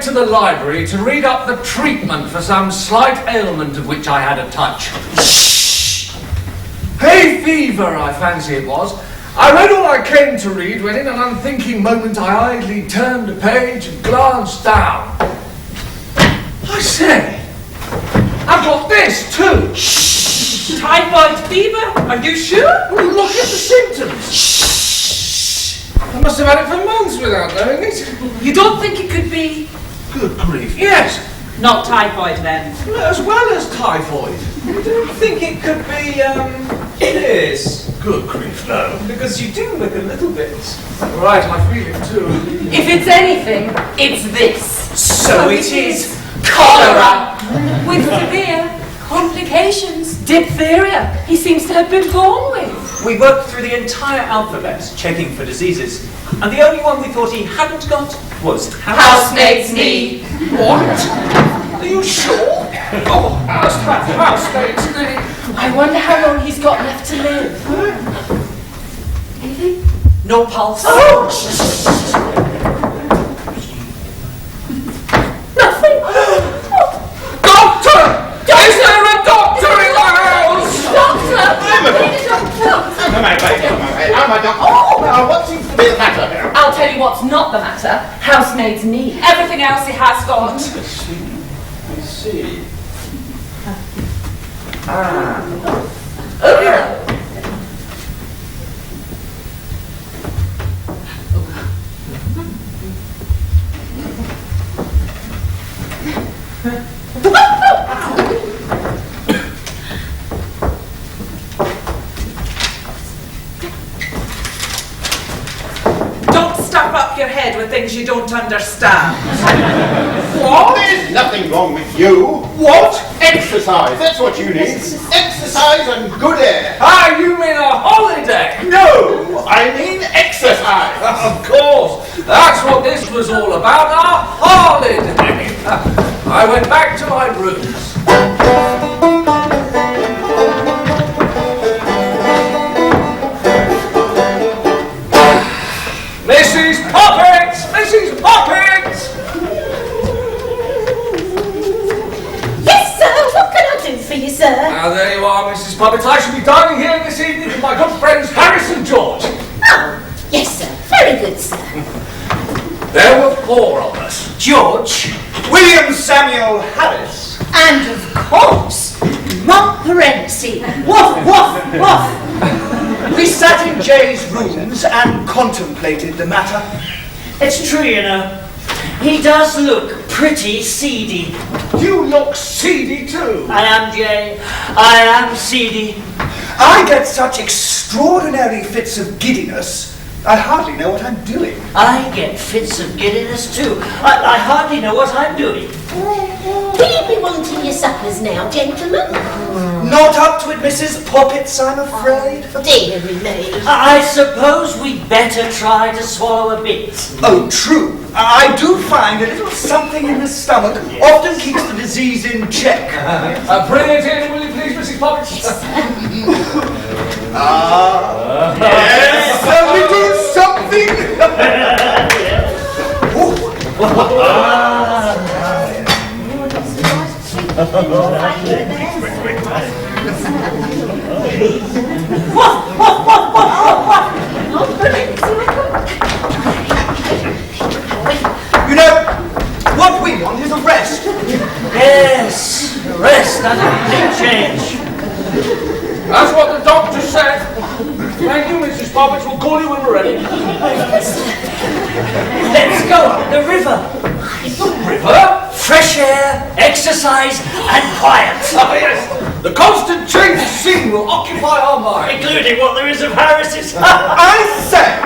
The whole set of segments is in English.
to the library to read up the treatment for some slight ailment of which I had a touch. Shh! Hay fever, I fancy it was. I read all I came to read when in an unthinking moment I idly turned a page and glanced down. I say, I've got this too. Shh! Typhoid fever? Are you sure? Well, look at the symptoms. Shh! I must have had it for months without knowing it. You don't think it could be... Good grief, yes. Not typhoid then? As well as typhoid. You don't think it could be, this? Good grief, no. Because you do look a little bit... Right, I feel it too. If it's anything, it's this. So it is cholera! With severe complications. Diphtheria, he seems to have been born with. We worked through the entire alphabet, checking for diseases. And the only one we thought he hadn't got was Housemaid's knee. What? Are you sure? Oh, must have housemaid's knee. I wonder how long he's got left to live. Anything? no pulse. Oh! Nothing. Doctor! Is there a doctor in the house? Doctor! I'm a doctor. Come on, I'm a doctor. Oh, now what seems to be the matter here? I'll tell you what's not the matter. Housemaid's knee. Everything else he has got. I see. Don't stuff up your head with things you don't understand. What? There's nothing wrong with you. What? Exercise. That's what you need. Exercise and good air. Ah, you mean a holiday? No, I mean exercise. Of course. That's what this was all about, a holiday. I went back to my rooms. Mrs. Poppins! Mrs. Poppins! Yes, sir. What can I do for you, sir? Now, there you are, Mrs. Poppins. I shall be dining here this evening with my good friends Harris and George. Oh, yes, sir. Very good, sir. There were 4 of us. George, William Samuel Harris. And of course, Montmorency. Woof, woof, woof. We sat in Jay's rooms and contemplated the matter. It's true, you know. He does look pretty seedy. You look seedy too. I am, Jay. I am seedy. I get such extraordinary fits of giddiness, I hardly know what I'm doing. I get fits of giddiness too. I hardly know what I'm doing. Will you be wanting your suppers now, gentlemen? Not up to it, Mrs. Poppets, I'm afraid. Dearie me. I suppose we'd better try to swallow a bit. Oh, true. I do find a little something in the stomach often keeps the disease in check. Bring it in, will you please, Mrs. Poppins? Yes, a little something. You know, what we want is a rest. Yes, a rest and a complete change. That's what the doctor said. Thank you, Mrs. Poppins. We'll call you when we're ready. Let's go. The river. The river? Fresh air, exercise, and quiet. Oh, yes. The constant change of scene will occupy our mind. Including what there is of Harris's. I say!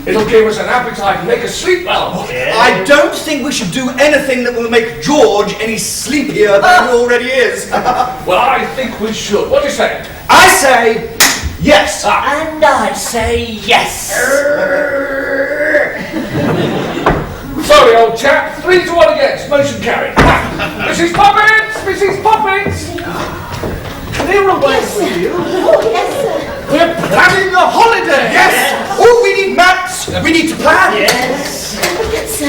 It'll give us an appetite and make us sleep well. I don't think we should do anything that will make George any sleepier than he already is. Well, I think we should. What do you say? I say yes. And I say yes. Sorry, old chap. 3-1 against. Motion carried. Mrs. Poppins! Mrs. Poppins! Clear away with you. Oh, yes, sir. We're planning a holiday. Yes. Oh, we need maps. We need to plan. Yes. It's,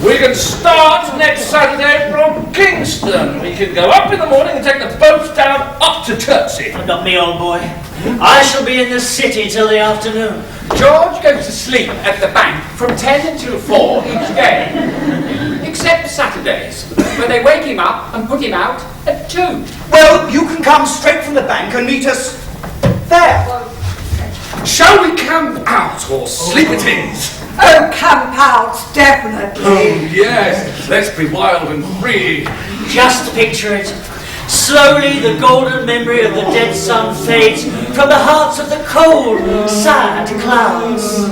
We can start next Saturday from Kingston. We can go up in the morning and take the boat down up to Chertsey. Not me, old boy. I shall be in the city till the afternoon. George goes to sleep at the bank from 10 until 4 each day. Except Saturdays, when they wake him up and put him out at 2. Well, you can come straight from the bank and meet us there. Shall we camp out or sleep at inns? Oh, camp out, definitely. Oh, yes. Let's be wild and free. Just picture it. Slowly the golden memory of the dead sun fades from the hearts of the cold, sad clouds.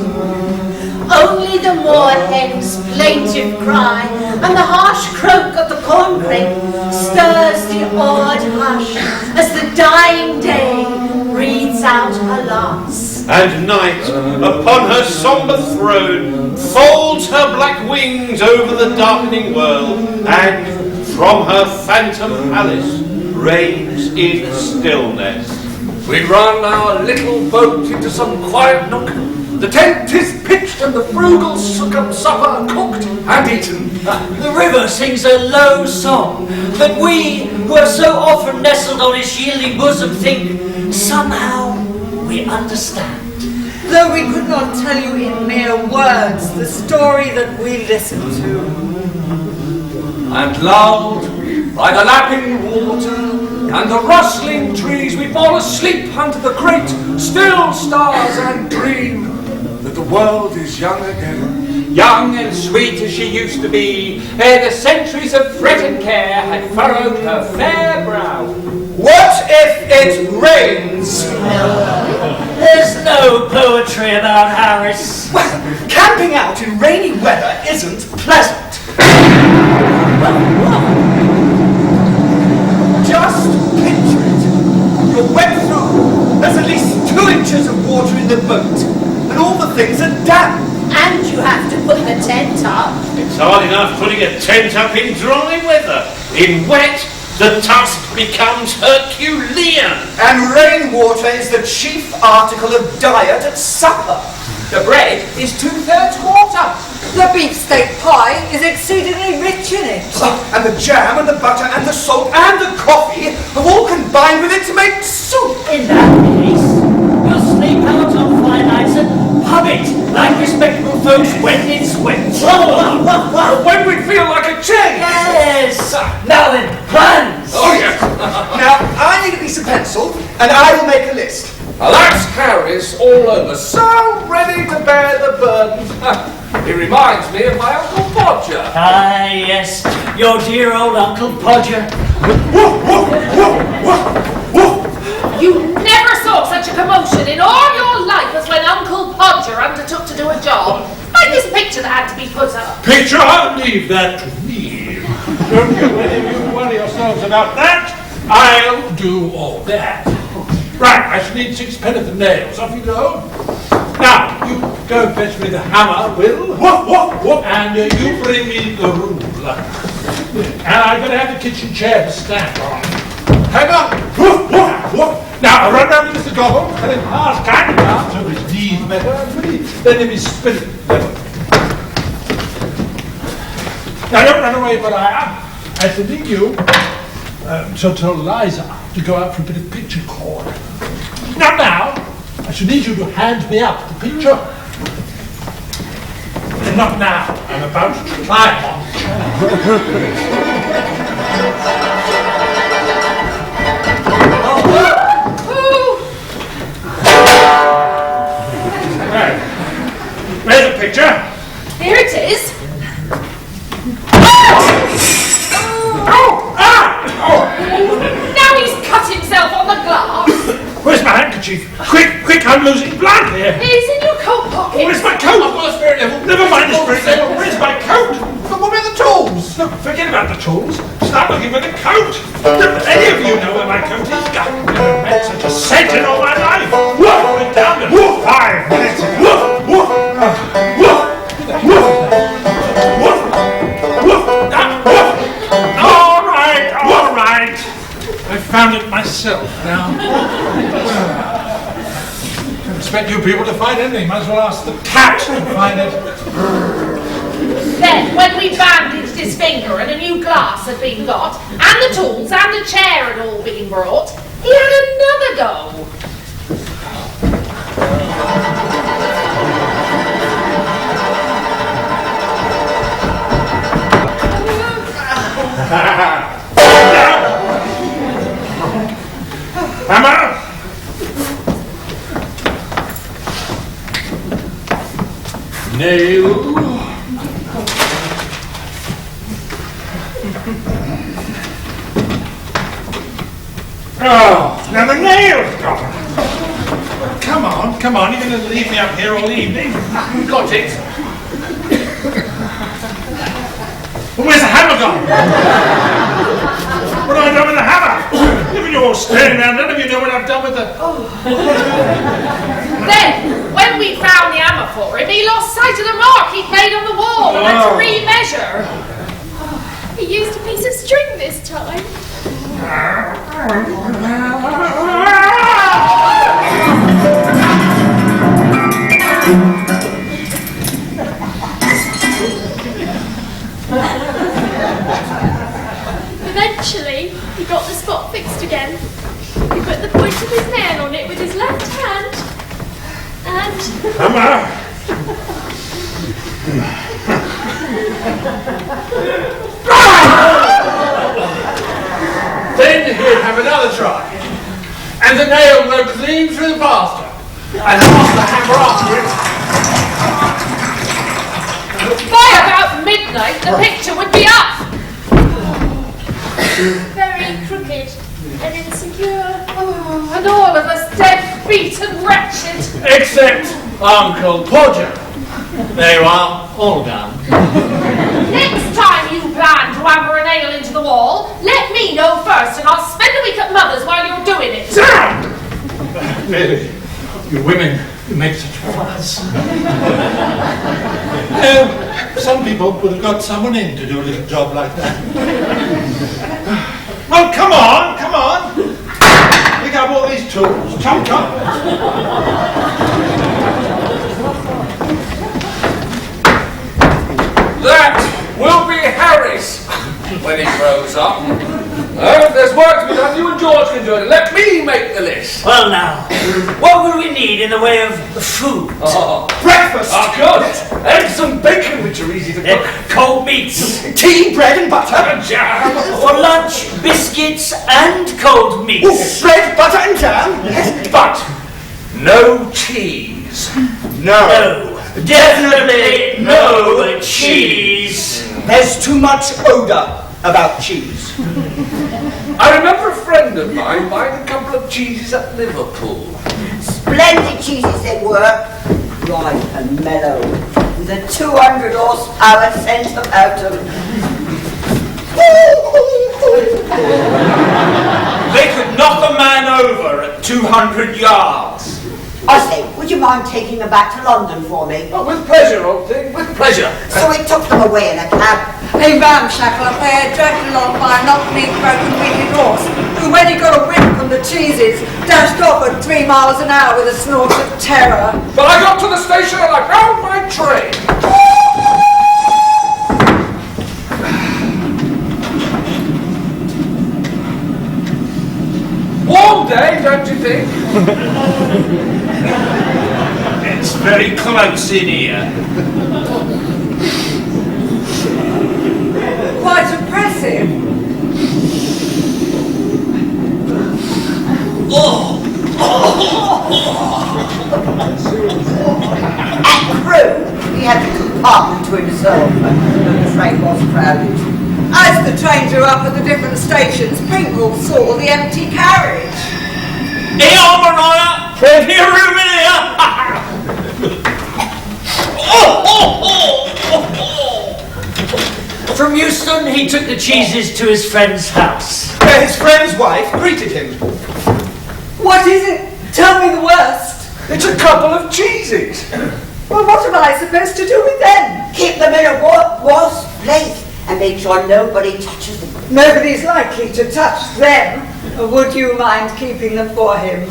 only the moorhen's plaintive cry and the harsh croak of the corncrake stirs the awed hush as the dying day breathes out her loss. And night, upon her sombre throne, folds her black wings over the darkening world, and from her phantom palace reigns in stillness. We run our little boat into some quiet nook. The tent is pitched and the frugal supper cooked and eaten. The river sings a low song that we, who have so often nestled on its yielding bosom, think somehow we understand. Though we could not tell you in mere words the story that we listened to. And loud, by the lapping water and the rustling trees, we fall asleep under the great still stars and dream that the world is young again. Young and sweet as she used to be, ere the centuries of fret and care had furrowed her fair brow. What if it rains? There's no poetry about Harris. Well, camping out in rainy weather isn't pleasant. Just picture it. You're wet through. There's at least 2 inches of water in the boat, and all the things are damp. And you have to put the tent up. It's hard enough putting a tent up in dry weather. In wet, the task becomes Herculean. And rainwater is the chief article of diet at supper. The bread is 2/3 water. The beefsteak pie is exceedingly rich in it. And the jam and the butter and the salt and the coffee have all combined with it to make soup. In that case, we'll sleep out on fine nights and pub it like respectable folks when it's wet. When we feel like a change. Yes. Now then, plans. Oh, yes. Now, I need a piece of pencil and I will make a list. Alas, Harris, all over, so ready to bear the burden. He reminds me of my Uncle Podger. Ah, yes, your dear old Uncle Podger. You never saw such a commotion in all your life as when Uncle Podger undertook to do a job. Like this picture that had to be put up. Picture, leave that to me. Don't you any of you worry yourselves about that. I'll do all that. Right, I shall need 6 pence of nails. Off you go. Now, you go fetch me the hammer, Will. And you bring me the ruler. And I'm going to have the kitchen chair to stand on. Hang on. Now, run down to Mr. Gobble and then pass kindly down so his knees better and free. Then if he's spinning level. Now, don't run away, but I shall need you to tell Liza to go out for a bit of picture cord. Now, I should need you to hand me up the picture. Not now. I'm about to climb on the chair. Right. Where's the picture? Here it is. Now he's cut himself on the glass. Where's my handkerchief? Quick, I'm losing blood here. It's in your coat pocket. Where's my coat? I've got a spirit level. Never mind the spirit level. Where's my coat? But what about the tools? Look, forget about the tools. Start looking for the coat. Don't any of you know where my coat is? I've never met such a set in all my life. We're down to 5 minutes. All right. I found myself. Now, I expect you people to find anything. Might as well ask the cat to find it. Then, when we bandaged his finger and a new glass had been got, and the tools and the chair had all been brought, he had another go. Hammer! Nail! Oh, now the nail's gone! Come on, you're going to leave me up here all evening? Got it. Well, where's the hammer gone? What have I done with the hammer? If you're all staring around, none of you know what I've done with the... Then, when we found the hammer for him, he lost sight of the mark he'd made on the wall and had to remeasure. He used a piece of string this time. Eventually, he got the spot fixed again. He put the point of his nail on it with his left hand, and... Hammer! Then he'll have another try. And the nail will go clean through the plaster. And pass the hammer after it. By about midnight, the picture would be up. very crooked and insecure. Oh, and all of us dead, beat and wretched. Except Uncle Podger. There you are, all done. Next time you plan to hammer a nail into the wall, let me know first and I'll spend a week at Mother's while you're doing it. Really, you women, you make such fuss. Some people would have got someone in to do a little job like that. Oh, come on! Pick up all these tools. Chomp. That will be Harris when he grows up. If there's work to be done, you and George can do it. Let me make the list. Well now, what will we need in the way of food? Breakfast! good! Eggs and bacon, which are easy to cook. Cold meats. Tea, bread and butter. And jam. For lunch, biscuits and cold meats. Ooh, bread, butter and jam. Yes, but no cheese. No. Definitely no cheese. There's too much odour about cheese. I remember a friend of mine buying a couple of cheeses at Liverpool. Splendid cheeses they were. Ripe and mellow. With a 200 horsepower centre motor. They could knock a man over at 200 yards. I say, would you mind taking them back to London for me? Oh, with pleasure, old thing, with pleasure. So we took them away in a cab. A ramshackle affair dragged along by a knock-kneed, broken-wheeled horse, who, when he got a whiff from the cheeses, dashed off at 3 miles an hour with a snort of terror. But I got to the station and I found my train. Warm day, don't you think? It's very close in here. Quite oppressive. At Crewe, he had the compartment to himself. The train was crowded. As the train drew up at the different stations, Pringle saw the empty carriage. Hey, Almanoya! Plenty of room in here! From Euston, he took the cheeses to his friend's house. Where his friend's wife greeted him. What is it? Tell me the worst. It's a couple of cheeses. Well, what am I supposed to do with them? Keep them in a wasp place and make sure nobody touches them. Nobody's likely to touch them. Would you mind keeping them for him?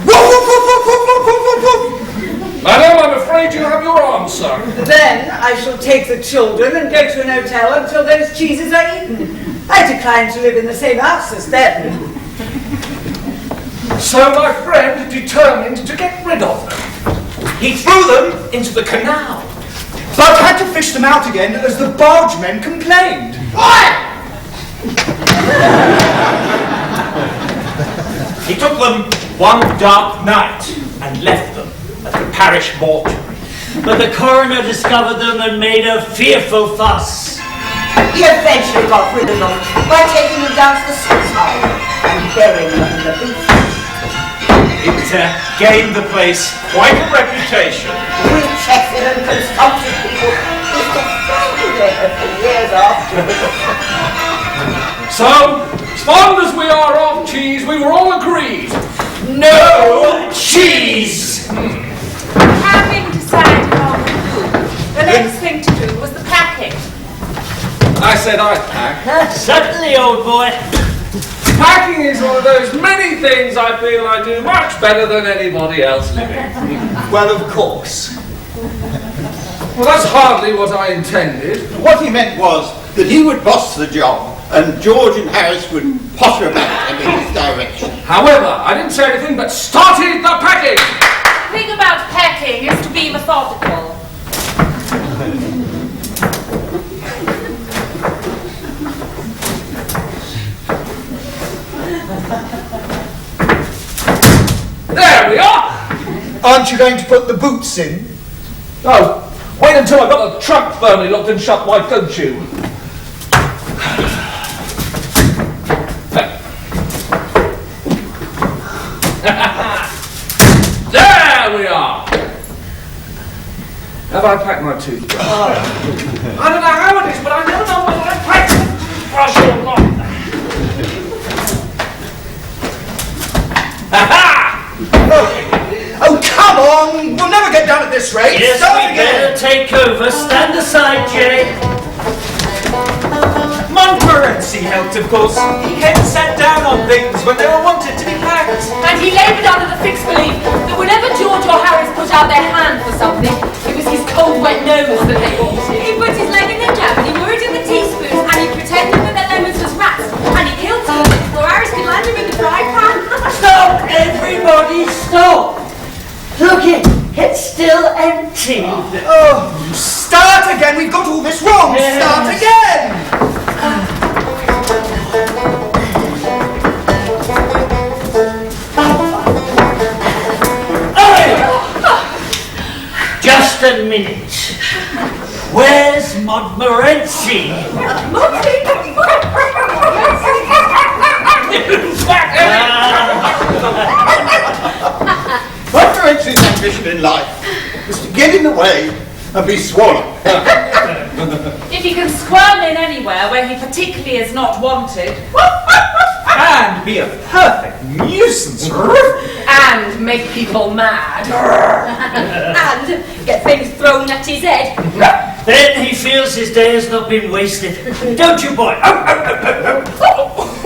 Madam, I'm afraid you have your answer. Then I shall take the children and go to an hotel until those cheeses are eaten. I decline to live in the same house as them. So my friend determined to get rid of them. He threw them into the canal, but had to fish them out again as the bargemen complained. He took them one dark night and left them at the parish mortuary. But the coroner discovered them and made a fearful fuss. He eventually got rid of them by taking them down to the seaside and burying them in the beach. It gained the place quite a reputation. We checked it and consumptive people used to find it for years after. So, as fond as we are of cheese, we were all agreed. No cheese! Having decided on the food, the next thing to do was the packing. I said I'd pack. Certainly, old boy. Packing is one of those many things I feel I do much better than anybody else living. Well, of course. Well, that's hardly what I intended. What he meant was that he would boss the job and George and Harris would potter about him in his direction. However, I didn't say anything but started the packing. The thing about packing is to be methodical. There we are! Aren't you going to put the boots in? Oh, wait until I've got the trunk firmly locked and shut, why don't you? There we are! Have I packed my toothbrush? I don't know how it is, but I never know whether I packed the brush or not. Oh, come on! We'll never get done at this rate. Yes, Start we better take over. Stand aside, Jay. Montmorency helped, of course. He came and sat down on things when they were wanted to be packed. And he laboured under the fixed belief that whenever George or Harris put out their hand for something, it was his cold, wet nose that they wanted. He put his leg in the jam and he worried in the teaspoons and he pretended that the lemons was rats and he killed him before Harris could land him in the frying pan. Stop, everybody, stop. Look it's still empty. Oh, start again! We've got all this wrong! Yes. Start again! Just a minute. Where's Montmorency? Montmorency's ambition in life was to get in the way and be swallowed. If he can squirm in anywhere where he particularly is not wanted, And be a perfect nuisance. and make people mad, And get things thrown at his head. Then he feels his day has not been wasted. Don't you, boy?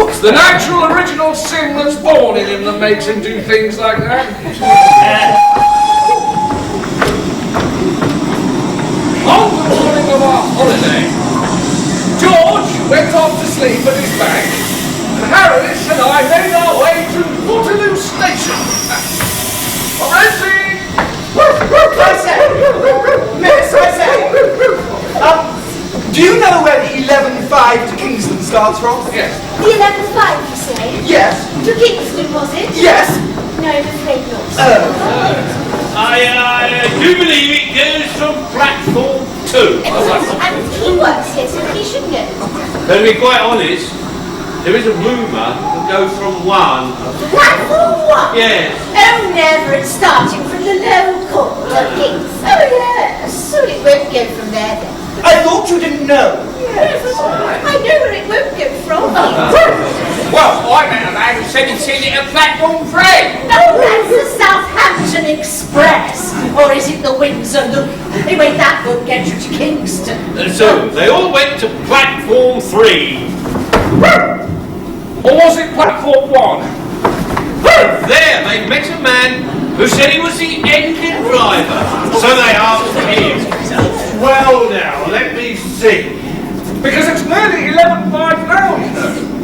It's the natural original sin that's born in him that makes him do things like that. On the morning of our holiday, George went off to sleep at his bank, and Harris and I made our way to Waterloo Station. Morency! I say! Miss, I say! Do you know where the 11.5 to Kingston starts from? Yes. The 11.5, you say? Yes. To Kingston, was it? Yes. No, I'm afraid not. I do believe it goes from platform 2. And he works here, so he should know. To be quite honest, there is a rumour that goes from 1. Platform 1? Yes. Oh, never. It's starting from the local Kings. Oh, yes. So it won't go from there then. I thought you didn't know. Yes. I know where it won't go from. Well, I met a man who said he'd seen it at platform 3. Oh, that's the Southampton Express. Or is it the Windsor Loop? Anyway, that won't get you to Kingston. So they all went to platform 3. Or was it platform 1? There they met a man who said he was the engine driver. So they asked him. Well now, let me see. Because it's nearly 11.5 now.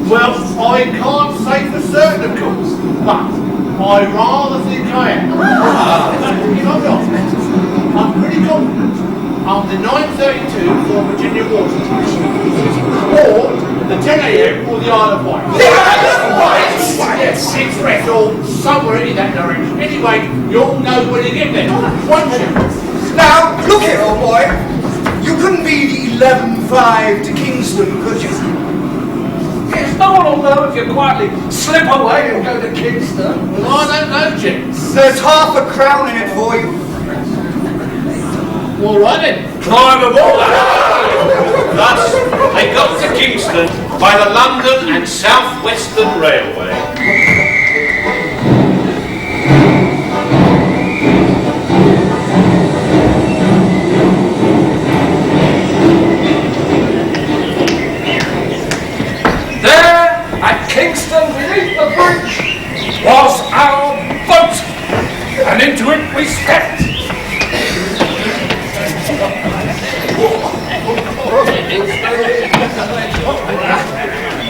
Well, I can't say for certain, of course, but I rather think I am. If I'm not, I'm pretty confident I'm the 9:32 for Virginia Water, or the 10 a.m. or the Isle of Wight. The Isle of Wight? Yes, it's right, or somewhere in that direction. Anyway, you'll know when you get there, won't you? Now, look here, old boy. You couldn't be the 11.5 to Kingston, could you? Yes, no one will know if you quietly slip away and go to Kingston. Well, I don't know, gents. There's half a crown in it for you. All right then. Climb aboard! Thus, they got to Kingston by the London and South Western Railway. There, at Kingston, beneath the bridge, was our boat, and into it we stepped.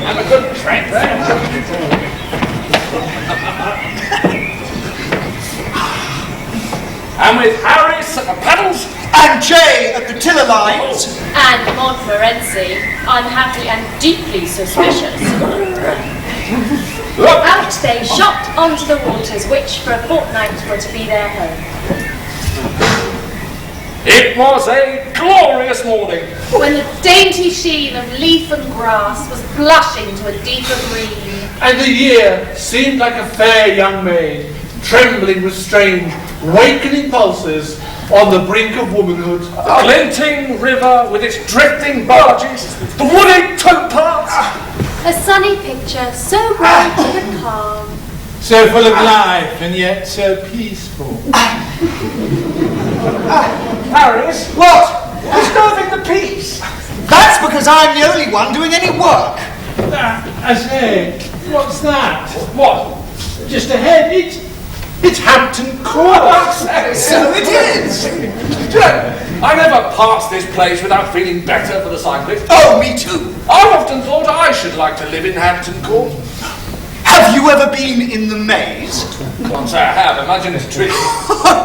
Have a good trek there. And with Harris at the paddles, And Jay at the tiller lines. And Montmorency, unhappy and deeply suspicious. Out they shot onto the waters, which for a fortnight were to be their home. it was a glorious morning. When the dainty sheen of leaf and grass was blushing to a deeper green. And the year seemed like a fair young maid, trembling with strange, wakening pulses on the brink of womanhood. The glinting river with its drifting barges, the wooded towpaths. A sunny picture, so bright and calm. So full of life and yet so peaceful. Harris, What? disturbing the peace. That's because I'm the only one doing any work. I say, what's that? What? Just ahead, it's Hampton Court. So it is. Do you know, I never pass this place without feeling better for the cyclist. Oh, me too. I've often thought I should like to live in Hampton Court. Have you ever been in the maze? Can't say I have. Imagine it's tricky.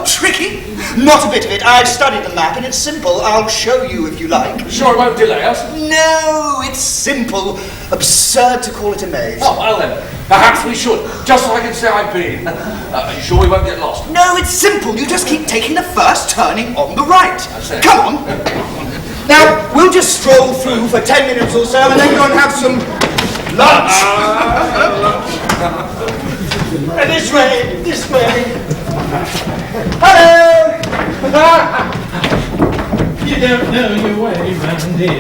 Tricky? Not a bit of it. I've studied the map and it's simple. I'll show you if you like. Sure it won't delay us? No, it's simple. Absurd to call it a maze. Oh, well then, perhaps we should, just so I can say I've been. Are you sure we won't get lost? No, it's simple. You just keep taking the first turning on the right. That's it. Come on. Now, we'll just stroll through for 10 minutes or so and then go and have some lunch. This way, this way. Hello! You don't know your way around here, do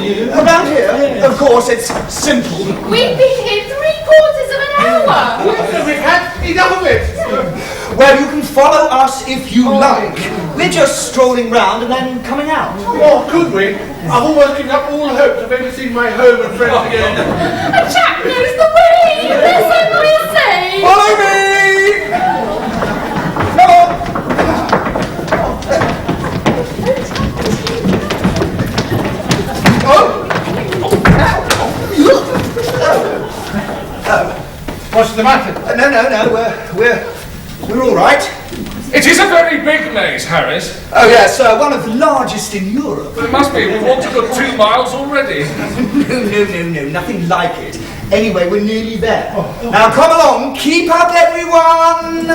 you? Around here? Of course, it's simple. We've been here 3/4 of an hour. We've had enough of it. Well, you can follow us if you like. We're just strolling round and then coming out. Oh, could we? I've almost given up all hopes of ever seeing my home and friends again. A chap knows the way. That's what I say. Follow me! Come on! What's the matter? No, we're all right. It is a very big maze, Harris. Oh yes, one of the largest in Europe. It must be. We've walked a good 2 miles already. No, nothing like it. Anyway, we're nearly there. Now come along, keep up everyone!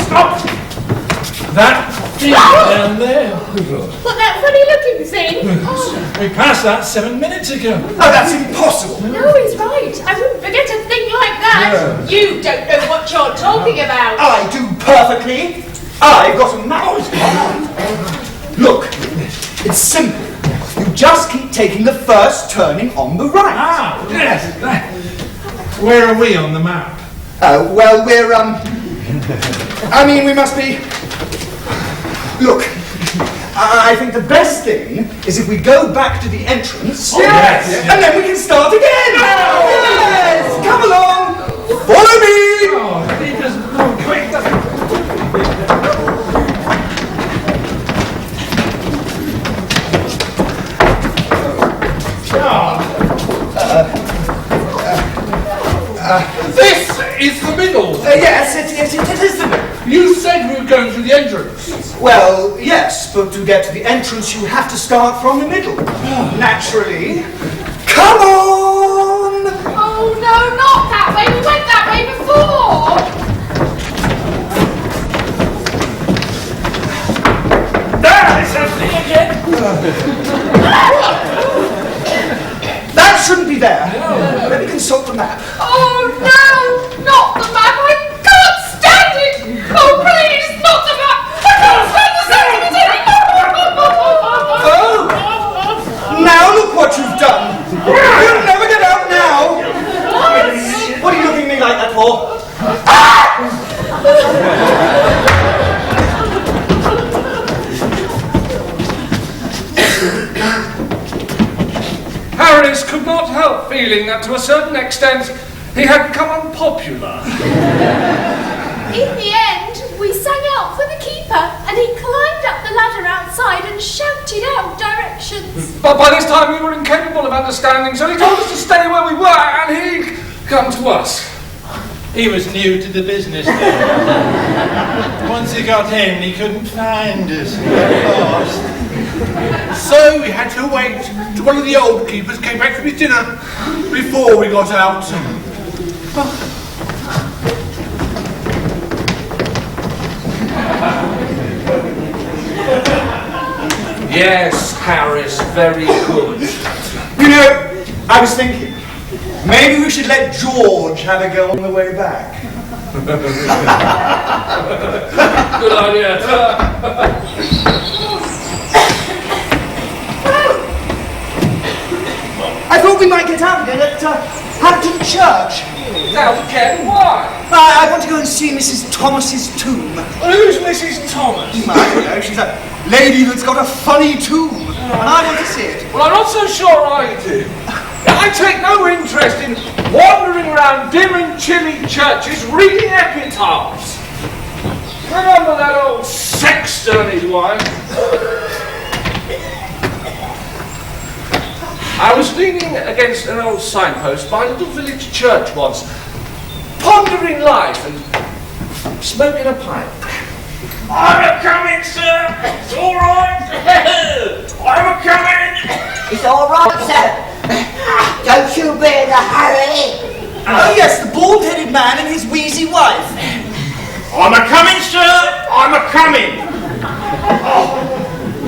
Stop! That down there. What, that funny looking thing? We passed that 7 minutes ago. Oh, that's impossible. No, he's right. I wouldn't forget a thing like that. You don't know what you're talking about. I do perfectly. I've got a map. Look, it's simple. You just keep taking the first turning on the right. Ah, yes. Where are we on the map? Well, we're, we must be... Look, I think the best thing is if we go back to the entrance. Yes. And then we can start again. Yes. Come along. Follow me. Oh, he doesn't know. Quick. This is the middle. Yes, it is the middle. You said we were going through the entrance. Well, yes, but to get to the entrance, you have to start from the middle. Naturally. Come on! Oh no, not that way. We went that way before. There, it's happening again. That shouldn't be there. Let me consult the map. Oh no, not the map. I can't stand it. Oh please, not the map. I can't stand the sound of it anymore. Oh! Now look what you've done. You'll never get out now. What are you looking at me like that for? Harris could not help feeling that to a certain extent he had become unpopular. In the end, we sang out for the keeper, and he climbed up the ladder outside and shouted out directions. But by this time we were incapable of understanding, so he told us to stay where we were and he'd come to us. He was new to the business then. Once he got in, he couldn't find us. So we had to wait till one of the old keepers came back from his dinner before we got out. Yes, Harris, very good. You know, I was thinking, maybe we should let George have a go on the way back. Good idea. I thought we might get out again at Hampton Church. Now again, why? I want to go and see Mrs. Thomas's tomb. Who's Mrs. Thomas? I don't know, she's a lady that's got a funny tomb, and I want to see it. Well, I'm not so sure I do. I take no interest in wandering around dim and chilly churches reading epitaphs. Remember that old sexton and his wife? I was leaning against an old signpost by a little village church once, pondering life and smoking a pipe. I'm a-coming, sir! It's all right! I'm a-coming! It's all right, sir. Don't you be in a hurry. Oh yes, the bald-headed man and his wheezy wife. I'm a-coming, sir! I'm a-coming!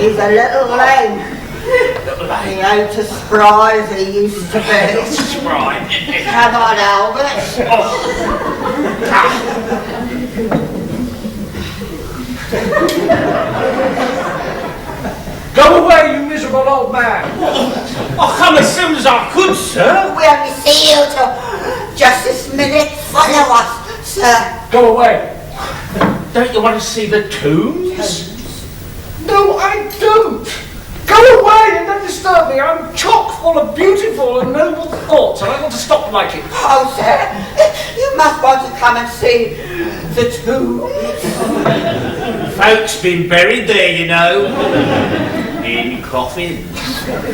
He's a little lame. He ain't as spry as he used to be. Spry. Come on, Albert. Go away, you miserable old man! I'll come as soon as I could, sir. We only see you till just this minute. Follow us, sir. Go away! Don't you want to see the tombs? No, I don't! Go away and don't disturb me. I'm chock full of beautiful and noble thoughts, and I want to stop writing. Oh, sir, you must want to come and see the tomb. Folks been buried there, you know. In coffins.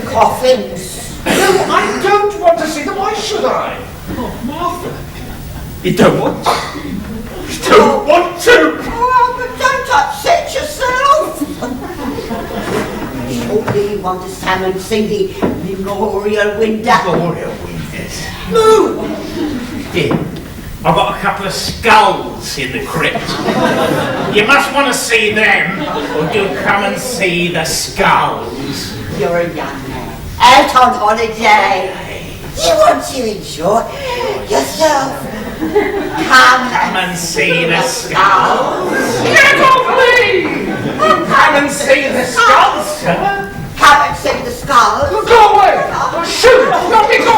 Coffins. No, I don't want to see them. Why should I? Oh, Martha. You don't want to? You don't want to? Oh, but don't upset yourself. Surely you want to stand and see the memorial window. Memorial windows. No. Here, I've got a couple of skulls in the crypt. You must want to see them, or do come and see the skulls. You're a young man, out on holiday. You want to enjoy yourself. Come and see the skulls. Get off me! Come and see the skulls, sir. Come and see the skulls. Go away! Shoot! Let me go!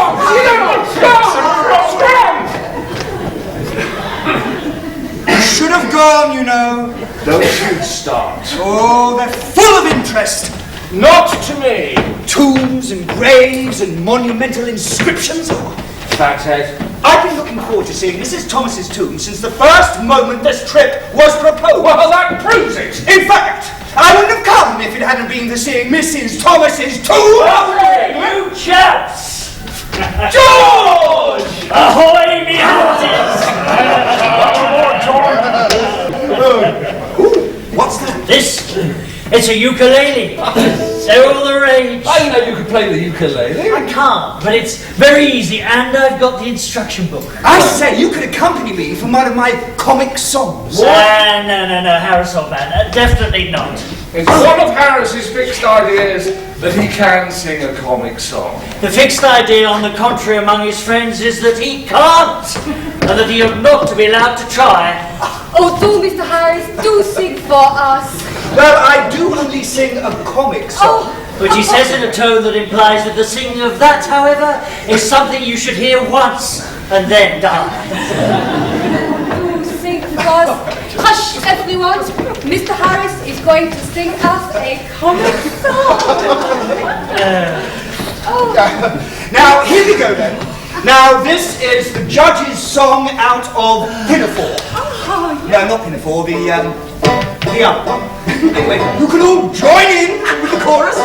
You should have gone, you know. Don't you start. Oh, they're full of interest? Not to me. Tombs and graves and monumental inscriptions? Fathead. I've been looking forward to seeing Mrs. Thomas's tomb since the first moment this trip was proposed. Well, that proves it. In fact, I wouldn't have come if it hadn't been for seeing Mrs. Thomas's tomb. You chaps! George! Ahoy, me hearties! What's that? It's a ukulele. They're all the rage. I didn't know you could play the ukulele. I can't, but it's very easy, and I've got the instruction book. I say, you could accompany me from one of my comic songs. No, Harris old man, definitely not. It's one of Harris's fixed ideas that he can sing a comic song. The fixed idea, on the contrary, among his friends is that he can't, and that he ought not to be allowed to try. Oh, do, Mr. Harris, do sing for us. Well, I do only sing a comic song. Which he says in a tone that implies that the singing of that, however, is something you should hear once and then die. Do sing for us. Hush, everyone. Mr. Harris is going to sing us a comic song. Now, here we go then. Now, this is the judge's song out of Pinafore. No, not Pinafore, the other one. Anyway, you can all join in with the chorus.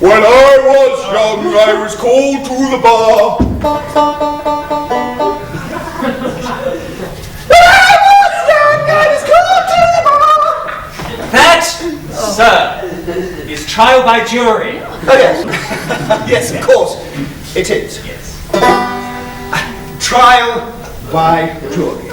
When I was young, I was called to the bar. That, sir, is trial by jury. Oh, yes. Yes, of course. It is. Yes. Trial by jury.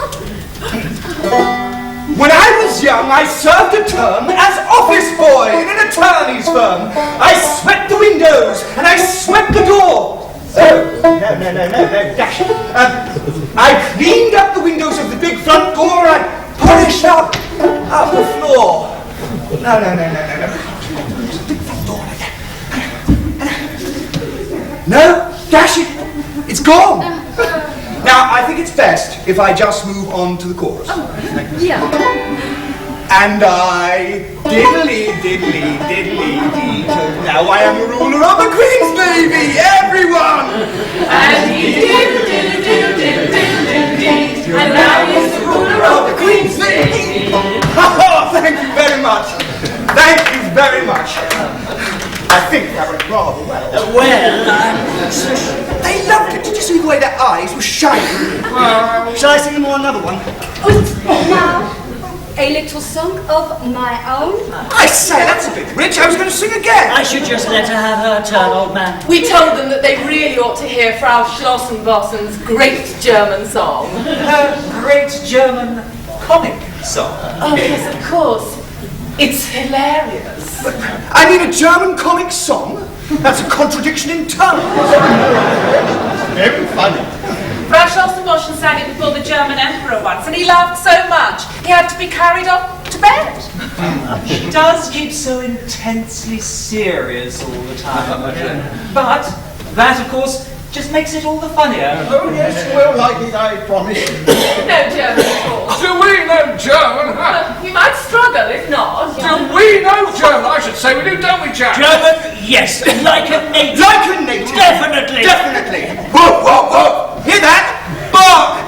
When I was young, I served a term as office boy in an attorney's firm. I swept the windows and I swept the door. No, dash. I cleaned up the windows of the big front door and I polished up the floor. No. Big front door like that. No, dash it. It's gone. Now, I think it's best if I just move on to the chorus. Yeah. And I diddly now I am the ruler of the Queen's Navy, everyone! And he did, and now he's the ruler of the Queen's Navy. Oh, thank you very much. Thank you very much. I think that went rather well. They loved it. Did you see the way their eyes were shining? Shall I sing them on another one? Now, a little song of my own. I say, that's a bit rich. I was going to sing again. I should just let her have her turn, old man. We told them that they really ought to hear Frau Schlossenbossen's great German song. Her great German comic song. Oh, yes, of course. It's hilarious. I mean, a German comic song? That's a contradiction in terms. Very funny. Frau Schlossenboschen sang it before the German Emperor once, and he laughed so much he had to be carried off to bed. She does keep so intensely serious all the time. But that, of course, just makes it all the funnier. Oh, yes, you will like it, I promise. No German at all. Do we know German? You might struggle if not. Do we know German? I should say we do, don't we, Jack? German, yes, like a native. Like a native? Definitely. Definitely. Whoa, whoa, whoa. Hear that? Bark!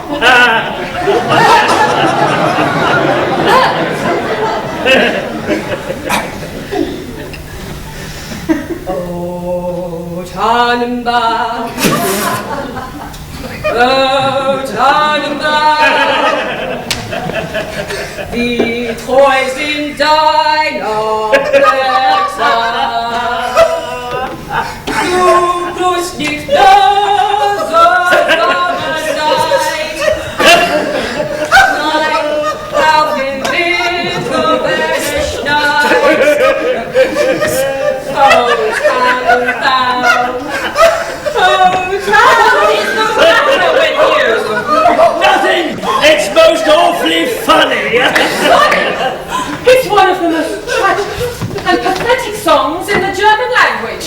Oh, Tannenbaum. Oh, Tannenbaum. Wie treu sind deiner Blätter. Du tust nicht nur so Sommersein. Nein, auch im Winter, wenn es schneit. Oh, Tannenbaum. Oh, Tannenbaum. What's the matter with you? Nothing! It's most awfully funny! Funny? It's one of the most tragic and pathetic songs in the German language.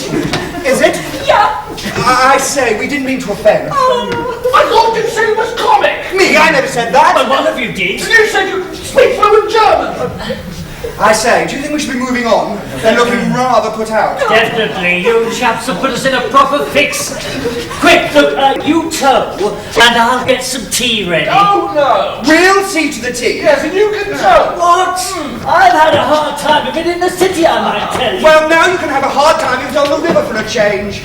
Is it? Yeah. I say, we didn't mean to offend. I thought you said it was comic. Me? I never said that. But one of you did. You said you speak fluent German. I say, do you think we should be moving on? They're looking rather put out. Definitely, you chaps have put us in a proper fix. Quick, look, you tow, and I'll get some tea ready. Oh, no! We'll see to the tea. Yes, and you can tow. What? I've had a hard time of it in the city, I might tell you. Well, now you can have a hard time if you're on the river for a change.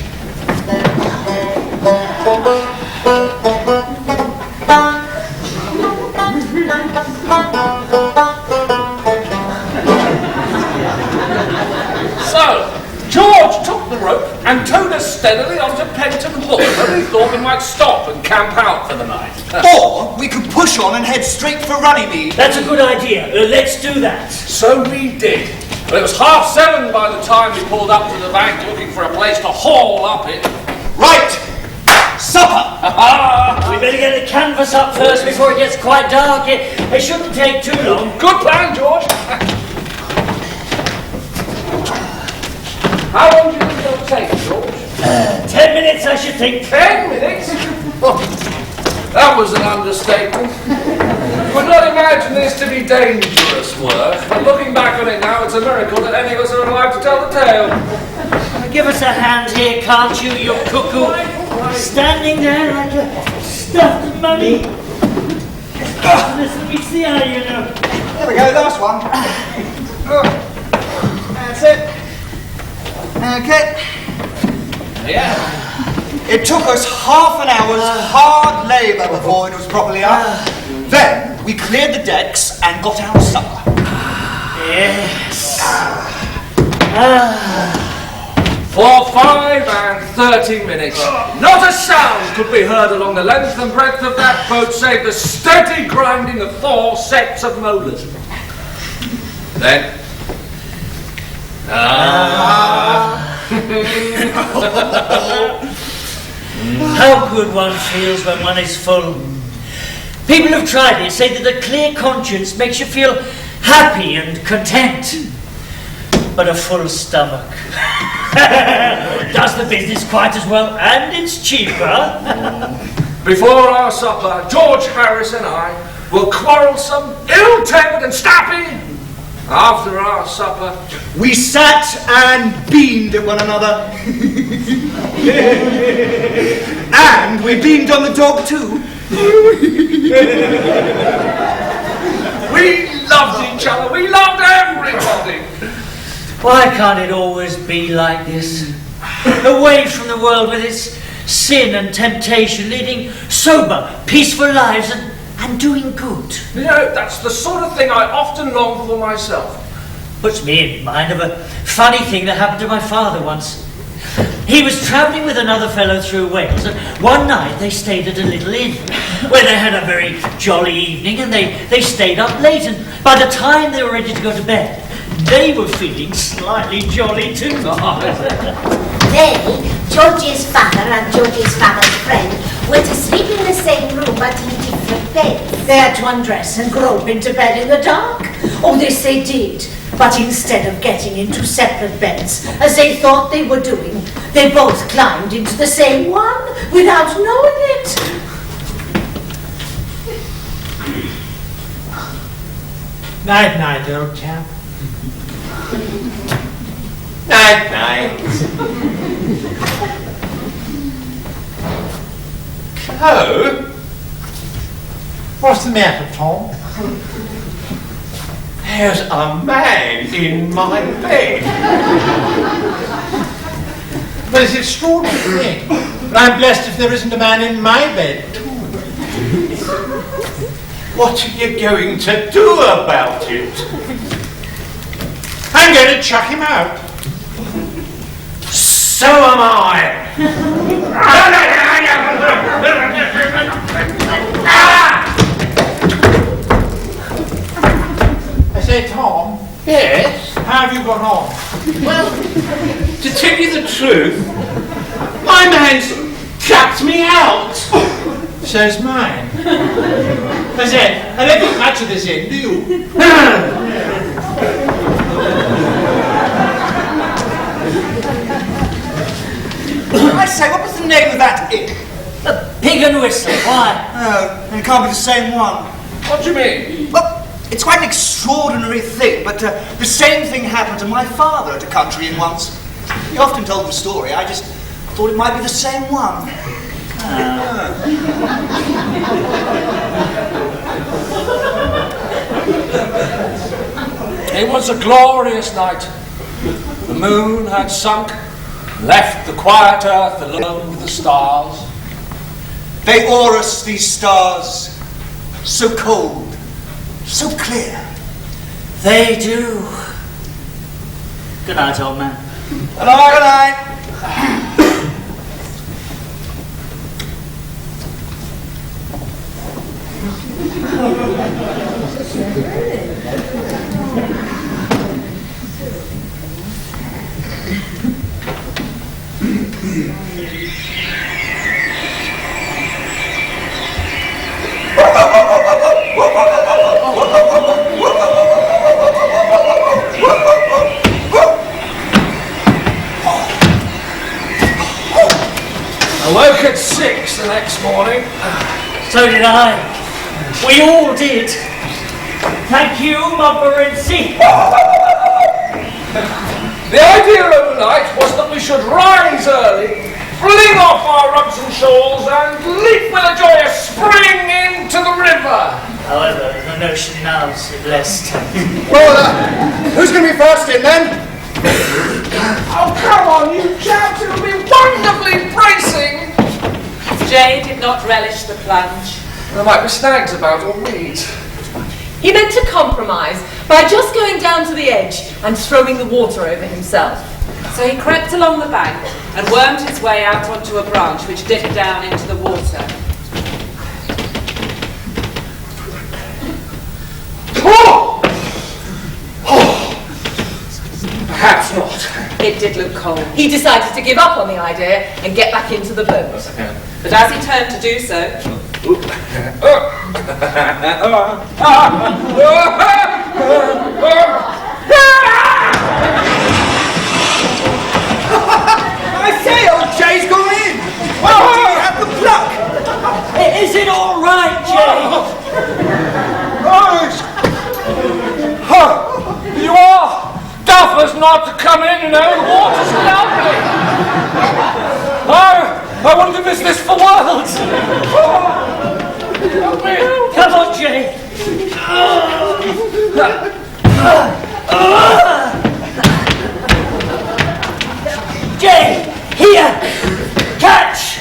So, George took the rope and towed us steadily onto Penton Moor, where we thought we might stop and camp out for the night. Or we could push on and head straight for Runnymede. That's a good idea. Let's do that. So we did. But it was 7:30 by the time we pulled up to the bank looking for a place to haul up in. Right! Supper! We better get the canvas up first before it gets quite dark. It shouldn't take too long. Good plan, George. How long do you think it'll take, George? 10 minutes, I should think. 10 minutes? That was an understatement. You would not imagine this to be dangerous work, but looking back on it now, it's a miracle that any of us are alive to tell the tale. Give us a hand here, can't you, you cuckoo? Standing there like a stuffed mummy. This meets the eye, you know. There we go, last one. That's it. Okay. Yeah. It took us half an hour's hard labour before it was properly up. Then we cleared the decks and got our supper. Yes. For 5:30 minutes, not a sound could be heard along the length and breadth of that boat save the steady grinding of 4 sets of molars. Then... How good one feels when one is full. People who've tried it say that a clear conscience makes you feel happy and content. But a full stomach does the business quite as well, and it's cheaper. Before our supper, George Harris and I were quarrelsome, ill-tempered and snappy. After our supper, we sat and beamed at one another. And we beamed on the dog too. We loved each other, we loved everybody. Why can't it always be like this? Away from the world with its sin and temptation, leading sober, peaceful lives and doing good. You know, that's the sort of thing I often long for myself. Puts me in mind of a funny thing that happened to my father once. He was travelling with another fellow through Wales, and one night they stayed at a little inn, where they had a very jolly evening, and they stayed up late, and by the time they were ready to go to bed, they were feeling slightly jolly too. They, George's father and George's father's friend, were to sleep in the same room but in different beds. They had to undress and grope into bed in the dark. Oh, this they did. But instead of getting into separate beds, as they thought they were doing, they both climbed into the same one without knowing it. Night, night, old chap. Night, night. Oh? What's the matter, Tom? There's a man in my bed. Well, it's extraordinary. But I'm blessed if there isn't a man in my bed, too. What are you going to do about it? I'm going to chuck him out. So am I. I say, Tom. Yes? How have you got on? Well, to tell you the truth, my man's chucked me out. So's mine. I say, I don't think much of this inn, do you? I say, what was the name of that inn? The Pig and Whistle, why? Oh, it can't be the same one. What do you mean? Well, It's quite an extraordinary thing, but the same thing happened to my father at a country inn once. He often told the story. I just thought it might be the same one. It was a glorious night. The moon had sunk, left the quiet earth alone with the stars. They awe us, these stars, so cold, so clear. They do. Good night, old man. Good night. Good night. I woke at 6 the next morning. So did I. We all did. Thank you, Montmorency. The idea overnight was that we should rise early, fling off our rugs and shawls, and leap with a joyous spring into the river. However, the notion now is less tempting. Well, who's going to be first in then? Oh, come on, you chaps, it'll be wonderfully bracing. Jay did not relish the plunge. There might be snags about or weeds. He meant to compromise by just going down to the edge and throwing the water over himself. So he crept along the bank and wormed his way out onto a branch which dipped down into the water. Oh! Oh! Perhaps not. It did look cold. He decided to give up on the idea and get back into the boat. But as he turned to do so, I say, old Jay's gone in. Well, do you have the pluck? Is it all right, Jay? You are duffers not to come in, you know. The water's lovely. I wouldn't have missed this for worlds. Come on, Jay. Jay, here. Catch.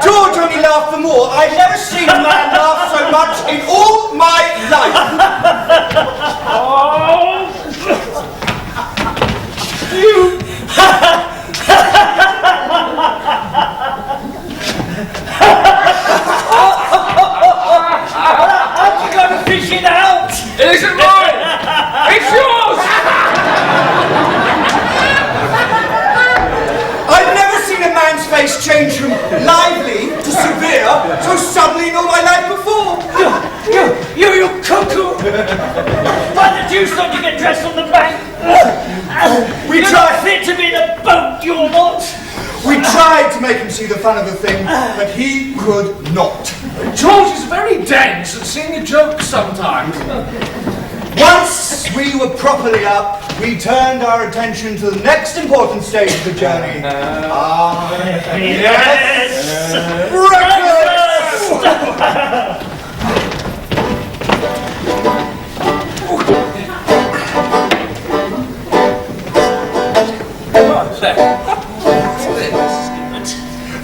George only laughed the more. I've never seen a man laugh so much in all my life. I'm going to fish it out. It isn't mine. It's yours. I've never seen a man's face change from lively to severe so suddenly in all my life before. You cuckoo! Why the deuce don't you get dressed on the bank? You're not fit to be in a boat, you're not. We tried to make him see the fun of the thing, but he could not. George is very dense at seeing a joke sometimes. Once we were properly up, we turned our attention to the next important stage of the journey. Breakfast!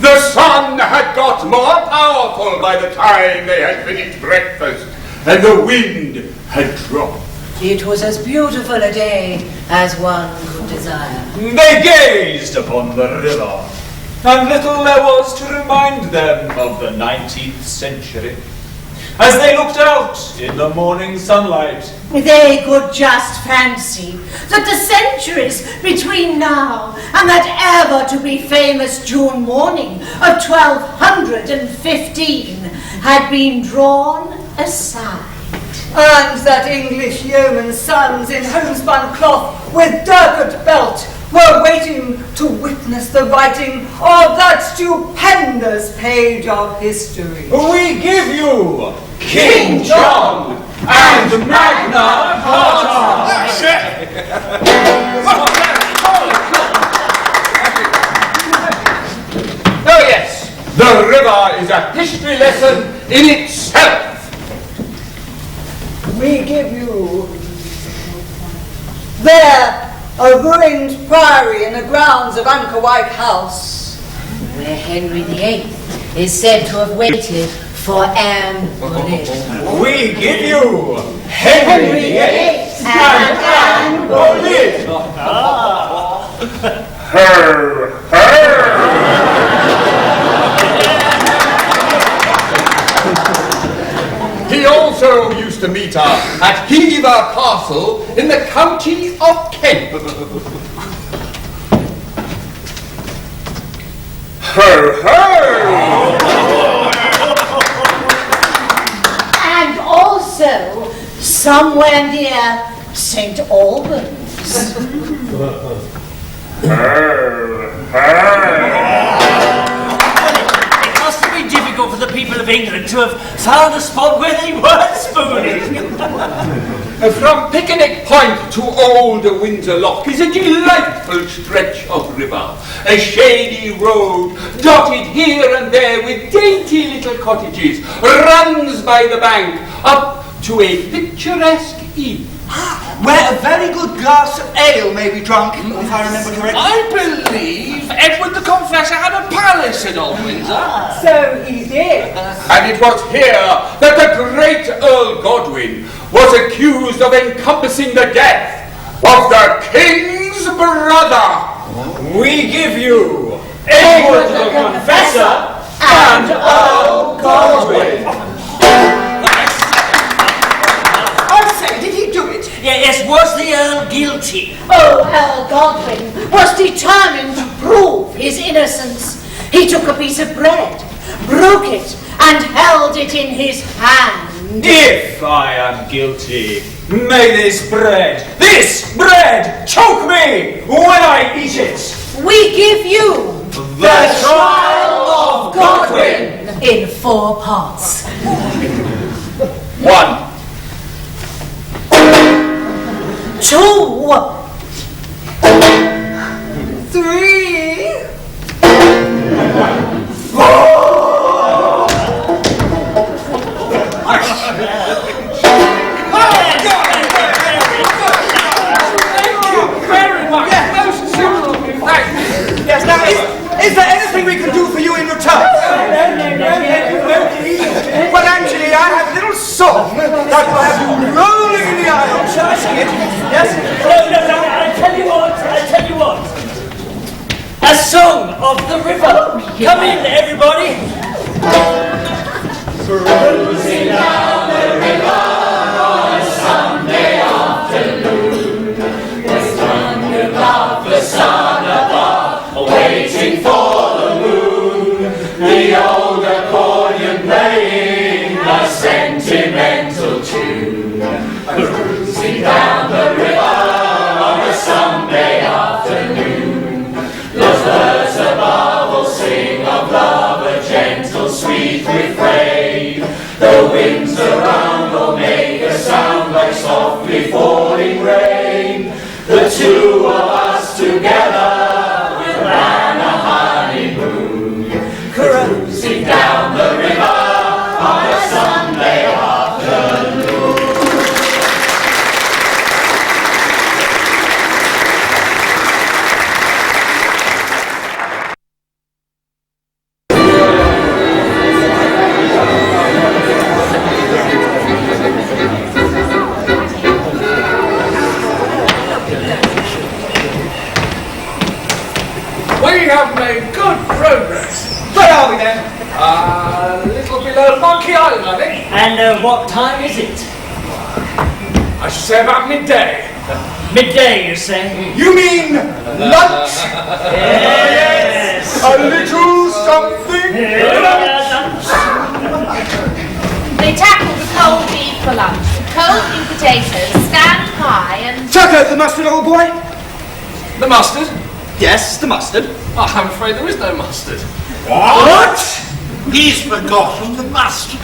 The sun had got more powerful by the time they had finished breakfast, and the wind had dropped. It was as beautiful a day as one could desire. They gazed upon the river, and little there was to remind them of the 19th century. As they looked out in the morning sunlight, They could just fancy that the centuries between now and that ever-to-be famous June morning of 1215 had been drawn aside. And that English yeoman's sons in homespun cloth with dirk belt were waiting to witness the writing page of history. We give you King John and Magna Carta. Oh yes, the river is a history lesson in itself. We give you there a ruined priory in the grounds of Anchor White House, where Henry VIII is said to have waited for Anne Boleyn. We give you Henry VIII and Anne Boleyn. He also used to meet her at Hever Castle in the county of Kent. And also somewhere near St. Albans. It must have been difficult for the people of England to have found a spot where they weren't spooning. From Picnic Point to Old Windsor Lock is a delightful stretch of river. A shady road, dotted here and there with dainty little cottages, runs by the bank up to a picturesque inn. Where a very good glass of ale may be drunk, if I remember correctly. I believe Edward the Confessor had a palace at Old Windsor. So he did. And it was here that the great Earl Godwin was accused of encompassing the death of the king's brother. We give you Edward the Confessor and Earl Godwin. Yes, was the Earl guilty? Oh, Earl Godwin was determined to prove his innocence. He took a piece of bread, broke it, and held it in his hand. If I am guilty, may this bread choke me when I eat it. We give you The Trial of Godwin in 4 parts. 1. 2. 3. 4. Yes, now, is there anything we can do for you in return? Well, actually, I have a little song that will have you rolling in the aisle. Shall I sing it? Yes? No, I tell you what. A song of the river. Come in, everybody. Cruising down the river on a Sunday afternoon, the sun above, the sun above, waiting for the moon. The old accordion playing a sentimental tune. Cruising down the river on a Sunday afternoon. The birds above will sing of love, a gentle, sweet refrain. The winds around will make a sound like softly falling rain. The two of us together will plan a honeymoon, cruising down the river on a Sunday afternoon. We have made good progress. Where are we then? A little below Monkey Island, I think. And what time is it? I should say about midday. Midday, you say? You mean lunch? Yes. A little something? They tackled the cold beef for lunch, with cold new potatoes, stand pie, and... Chuck out the mustard, old boy. The mustard? Yes, the mustard. Oh, I'm afraid there is no mustard. What? He's forgotten the mustard.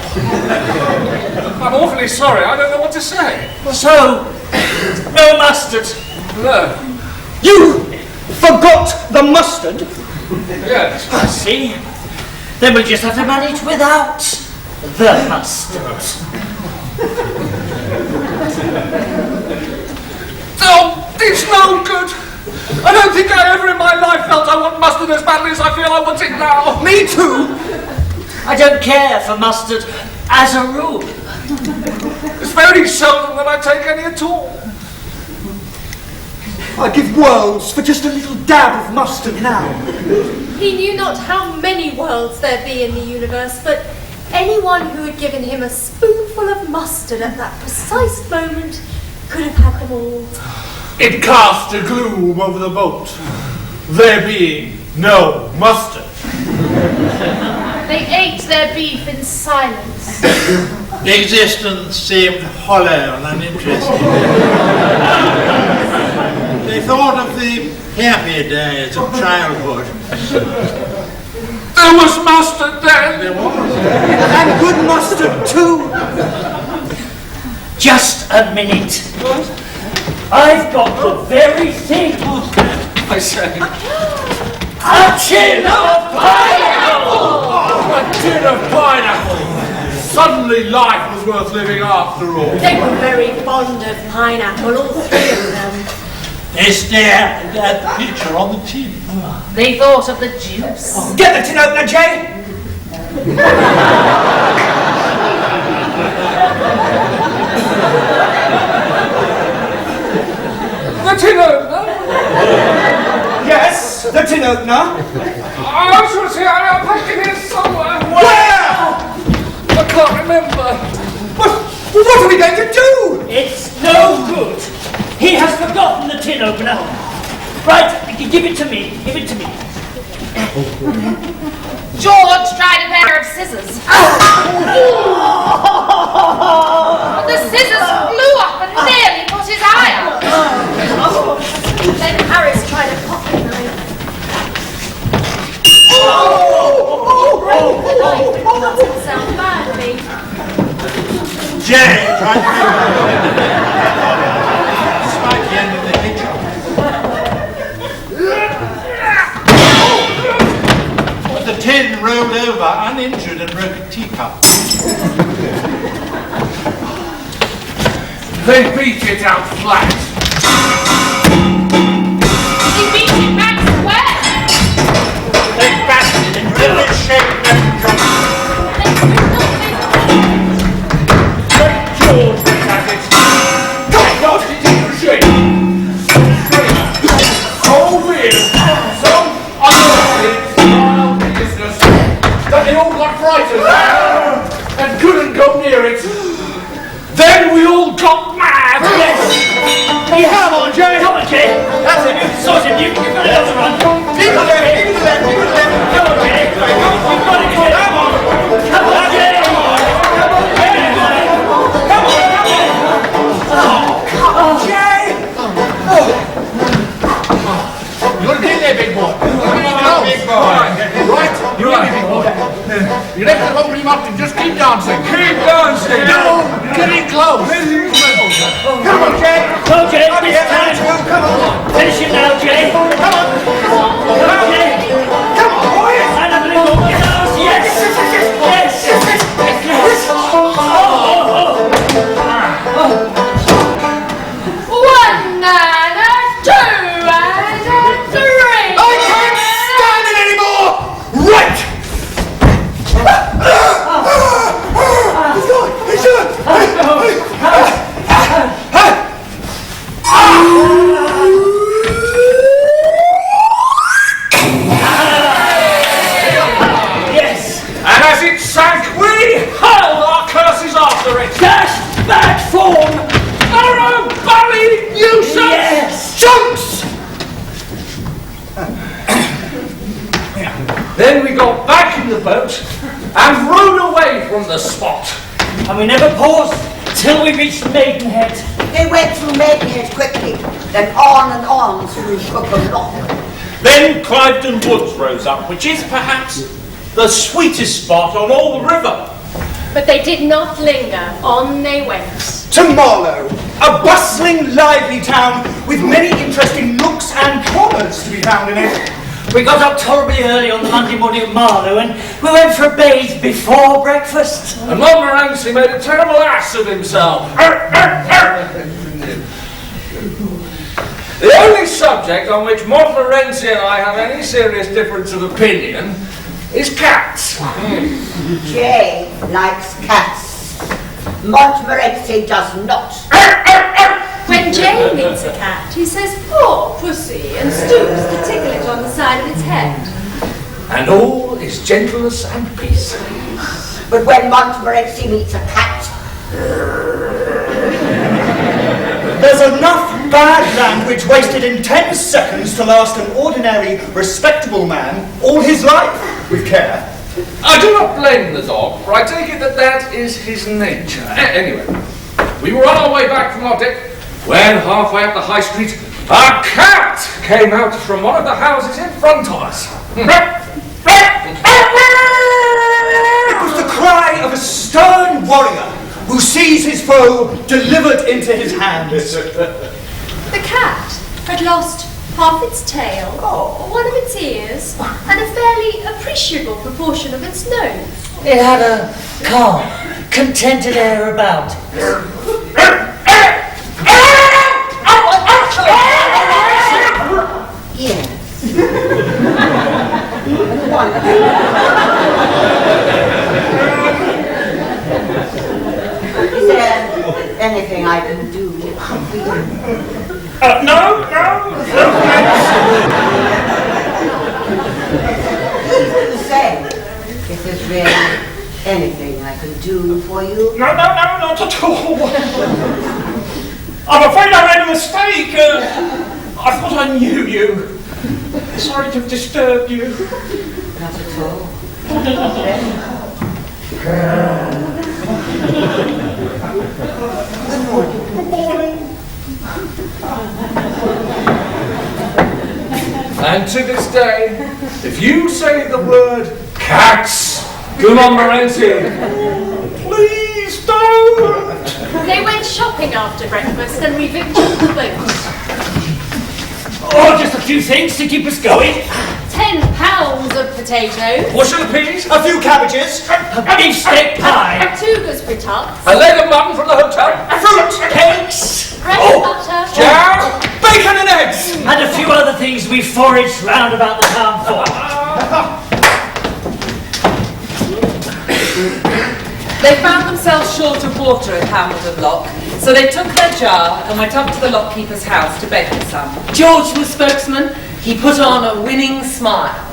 I'm awfully sorry, I don't know what to say. So, no mustard. No. You forgot the mustard? Yes. I see. Then we'll just have to manage without the mustard. Oh, it's no good. I don't think I ever in my life felt I want mustard as badly as I feel I want it now. Me too. I don't care for mustard as a rule. It's very seldom that I take any at all. I'd give worlds for just a little dab of mustard now. He knew not how many worlds there be in the universe, but anyone who had given him a spoonful of mustard at that precise moment could have had them all. It cast a gloom over the boat, there being no mustard. They ate their beef in silence. Existence seemed hollow and uninteresting. They thought of the happy days of childhood. There was mustard then. There was. And good mustard too. Just a minute. I've got the very thing. I say. A tin of pineapple! A tin of pineapple! Suddenly life was worth living after all. They were very fond of pineapple, all three of them. They stared at that picture on the tin. They thought of the juice. Get the tin opener, Jay. The tin opener? Yes, the tin opener. I'm sure I'm packed in here somewhere. Where? I can't remember. What are we going to do? It's no good. He has forgotten the tin opener. Right, give it to me. Give it to me. George tried a pair of scissors. But the scissors flew up and nearly put his eye out. Then Harris tried a pocket knife. That doesn't sound bad, me. Jay tried to despite the end of the picture. But the tin rolled over uninjured and broke a teacup. They beat it out flat. He beat it back square. They battered it in every shape and drop. George went at it. Knocked it into shape. So weird, so unlikely, wild business, that they all got frightened and couldn't go near it. Then we all got mad. Yes. Come on, Jay. Come on, Jay. That's it. Sorted. You've got another one. Come on, Jay. Come on, Jay. You've got it, Jay. Come on. Come on, Jay. You're getting there, big boy. You're getting close. Big boy. Right? You're right, big boy. You left it open him up and just keep dancing. Keep dancing. No, getting close. Come on, Jay. Come on, Jay. This time. Come on. Finish him now, Jay. Come on. Come on, Jay. Come on, boys. And a little yes. Yes. Yes. Yes. One and a two and a three. I can't stand it anymore. Right. He's gone. He's gone. Yes. And as it sank, we hurled our curses after it. Dash bad form. Arrow, bully, nuisance, Yes. chunks. Then we got back in the boat and rowed away from the spot. And we never paused till we reached Maidenhead. They went through Maidenhead quickly, then on and on through Crookham Lock. Then Cliveden Woods rose up, which is perhaps the sweetest spot on all the river. But they did not linger. On they went. To Marlow, a bustling, lively town with many interesting nooks and corners to be found in it. We got up terribly early on the Monday morning at Marlow and we went for a bathe before breakfast. And Montmorency made a terrible ass of himself. The only subject on which Montmorency and I have any serious difference of opinion is cats. Jay likes cats. Montmorency does not. When Jay meets a cat, he says, "Poor pussy," and stoops to tickle it on the side of its head. And all is gentleness and peace. But when Montmorency meets a cat, There's enough bad language wasted in 10 seconds to last an ordinary, respectable man all his life, with care. I do not blame the dog, for I take it that that is his nature. Anyway, we were on our way back from our dip when, halfway up the high street, a cat came out from one of the houses in front of us. It was the cry of a stern warrior who sees his foe delivered into his hands. The cat had lost half its tail, one of its ears, and a fairly appreciable proportion of its nose. It had a calm, contented air about it. yes. Is there anything I can do for you? No. Say, if there's really anything I can do for you. No, not at all. I'm afraid I made a mistake. I thought I knew you. Sorry to have disturbed you. Not at all. Good morning. Good morning. And to this day, if you say the word cats to Montmorency, please don't. They went shopping after breakfast and revictualled the boat. Oh, just a few things to keep us going. 10 pounds of potatoes. bushel of peas, a few cabbages, a beefsteak pie, 2 gooseberry tarts, a leg of mutton from the hotel, fruit, cakes, bread and butter, jam, bacon and eggs, and a few other things we foraged round about the town for. They found themselves short of water at Hampton Lock, so they took their jar and went up to the lockkeeper's house to beg for some. George was spokesman. He put on a winning smile.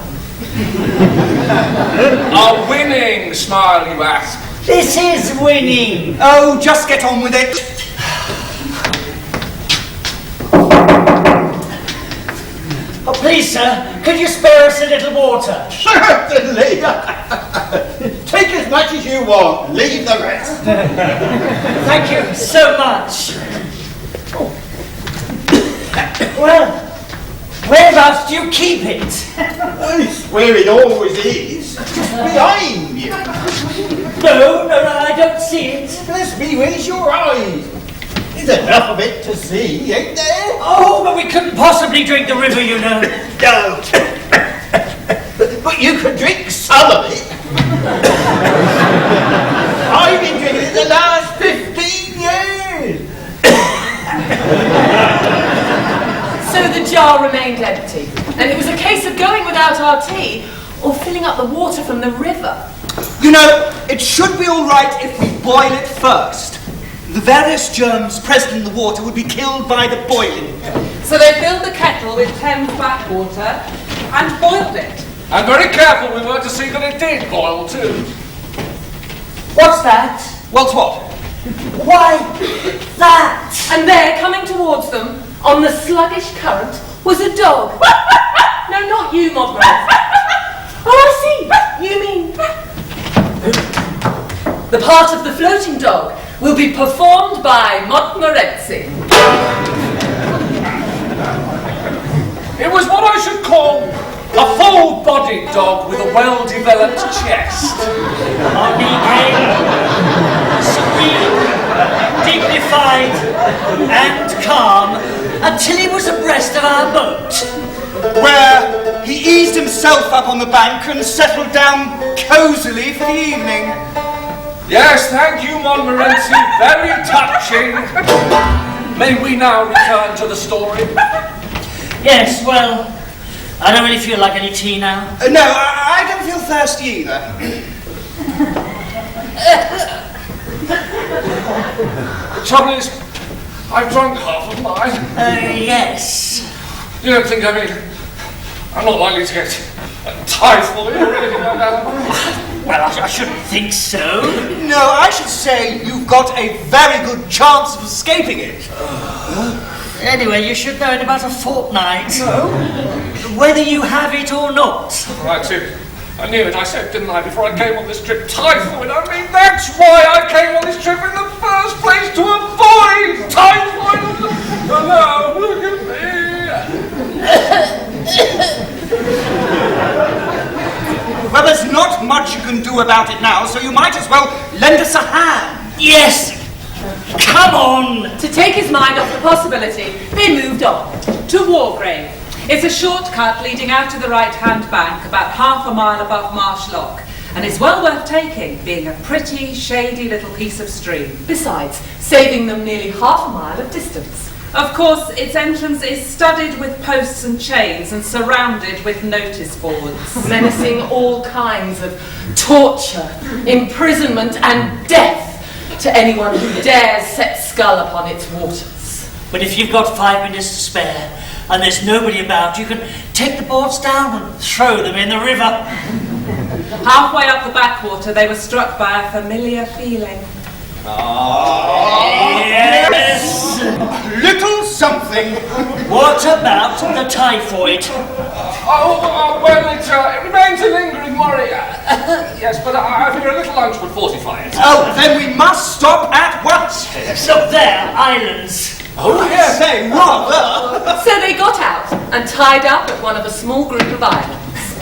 A winning smile, you ask? This is winning. Oh, just get on with it. Oh, please, sir, could you spare us a little water? Certainly. Take as much as you want. Leave the rest. Thank you so much. Well, whereabouts do you keep it? It's where it always is. Just behind you. No, I don't see it. Bless me, where's your eyes? There's enough of it to see, ain't there? Oh, but we couldn't possibly drink the river, you know. Don't. But you could drink some of it. I've been drinking it the last 15 years. So the jar remained empty, and it was a case of going without our tea or filling up the water from the river. You know, it should be all right if we boil it first. The various germs present in the water would be killed by the boiling. So they filled the kettle with Thames backwater and boiled it. And very careful we were to see that it did boil too. What's that? What's what? Why, that! And there, coming towards them, on the sluggish current, was a dog. No, not you, Montmorency. Oh, I see. You mean... The part of the floating dog will be performed by Montmorency. It was what I should call a A full-bodied dog with a well-developed chest. Serene, dignified, and calm until he was abreast of our boat, where he eased himself up on the bank and settled down cosily for the evening. Yes, thank you, Montmorency. Very touching. May we now return to the story? Yes, well, I don't really feel like any tea now. No, I don't feel thirsty either. The trouble is, I've drunk half of mine. Yes. You don't think, I'm not likely to get typhoid or anything like that? Well, I shouldn't think so. No, I should say you've got a very good chance of escaping it. Anyway, you should know in about a fortnight. No? Whether you have it or not. Right, I knew it, I said, didn't I, before I came on this trip, typhoid. I mean, that's why I came on this trip in the first place, to avoid typhoid. Oh, no, look at me. Well, there's not much you can do about it now, so you might as well lend us a hand. Yes! Come on! To take his mind off the possibility, they moved on to Wargrave. It's a shortcut leading out to the right-hand bank, about half a mile above Marsh Lock, and it's well worth taking, being a pretty, shady little piece of stream. Besides, saving them nearly half a mile of distance. Of course, its entrance is studded with posts and chains and surrounded with notice boards, menacing all kinds of torture, imprisonment, and death to anyone who dares set skull upon its waters. But if you've got 5 minutes to spare, and there's nobody about, you can take the boards down and throw them in the river. Halfway up the backwater, they were struck by a familiar feeling. Yes! Little something. What about the typhoid? Well, it remains a lingering worry. Yes, but I figure a little lunch would fortify it. Oh, then we must stop at once. So there, islands. Oh, yes. Say, rather. So they got out and tied up at one of a small group of islands.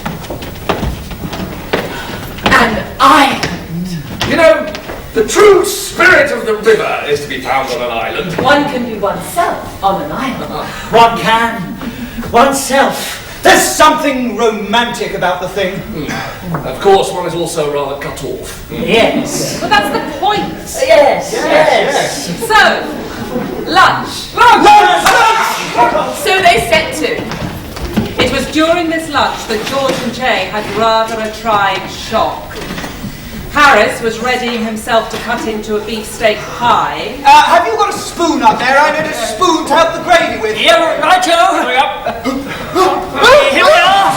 An island. You know, the true spirit of the river is to be found on an island. One can be oneself on an island. One can. Oneself. There's something romantic about the thing. Of course, one is also rather cut off. Yes. But that's the point. Yes. So, lunch. So they set to. It was during this lunch that George and Jay had rather a trying shock. Harris was readying himself to cut into a beefsteak pie. Have you got a spoon up there? I need a spoon to help the gravy with. Yeah, right, Joe. Coming up. Here we are.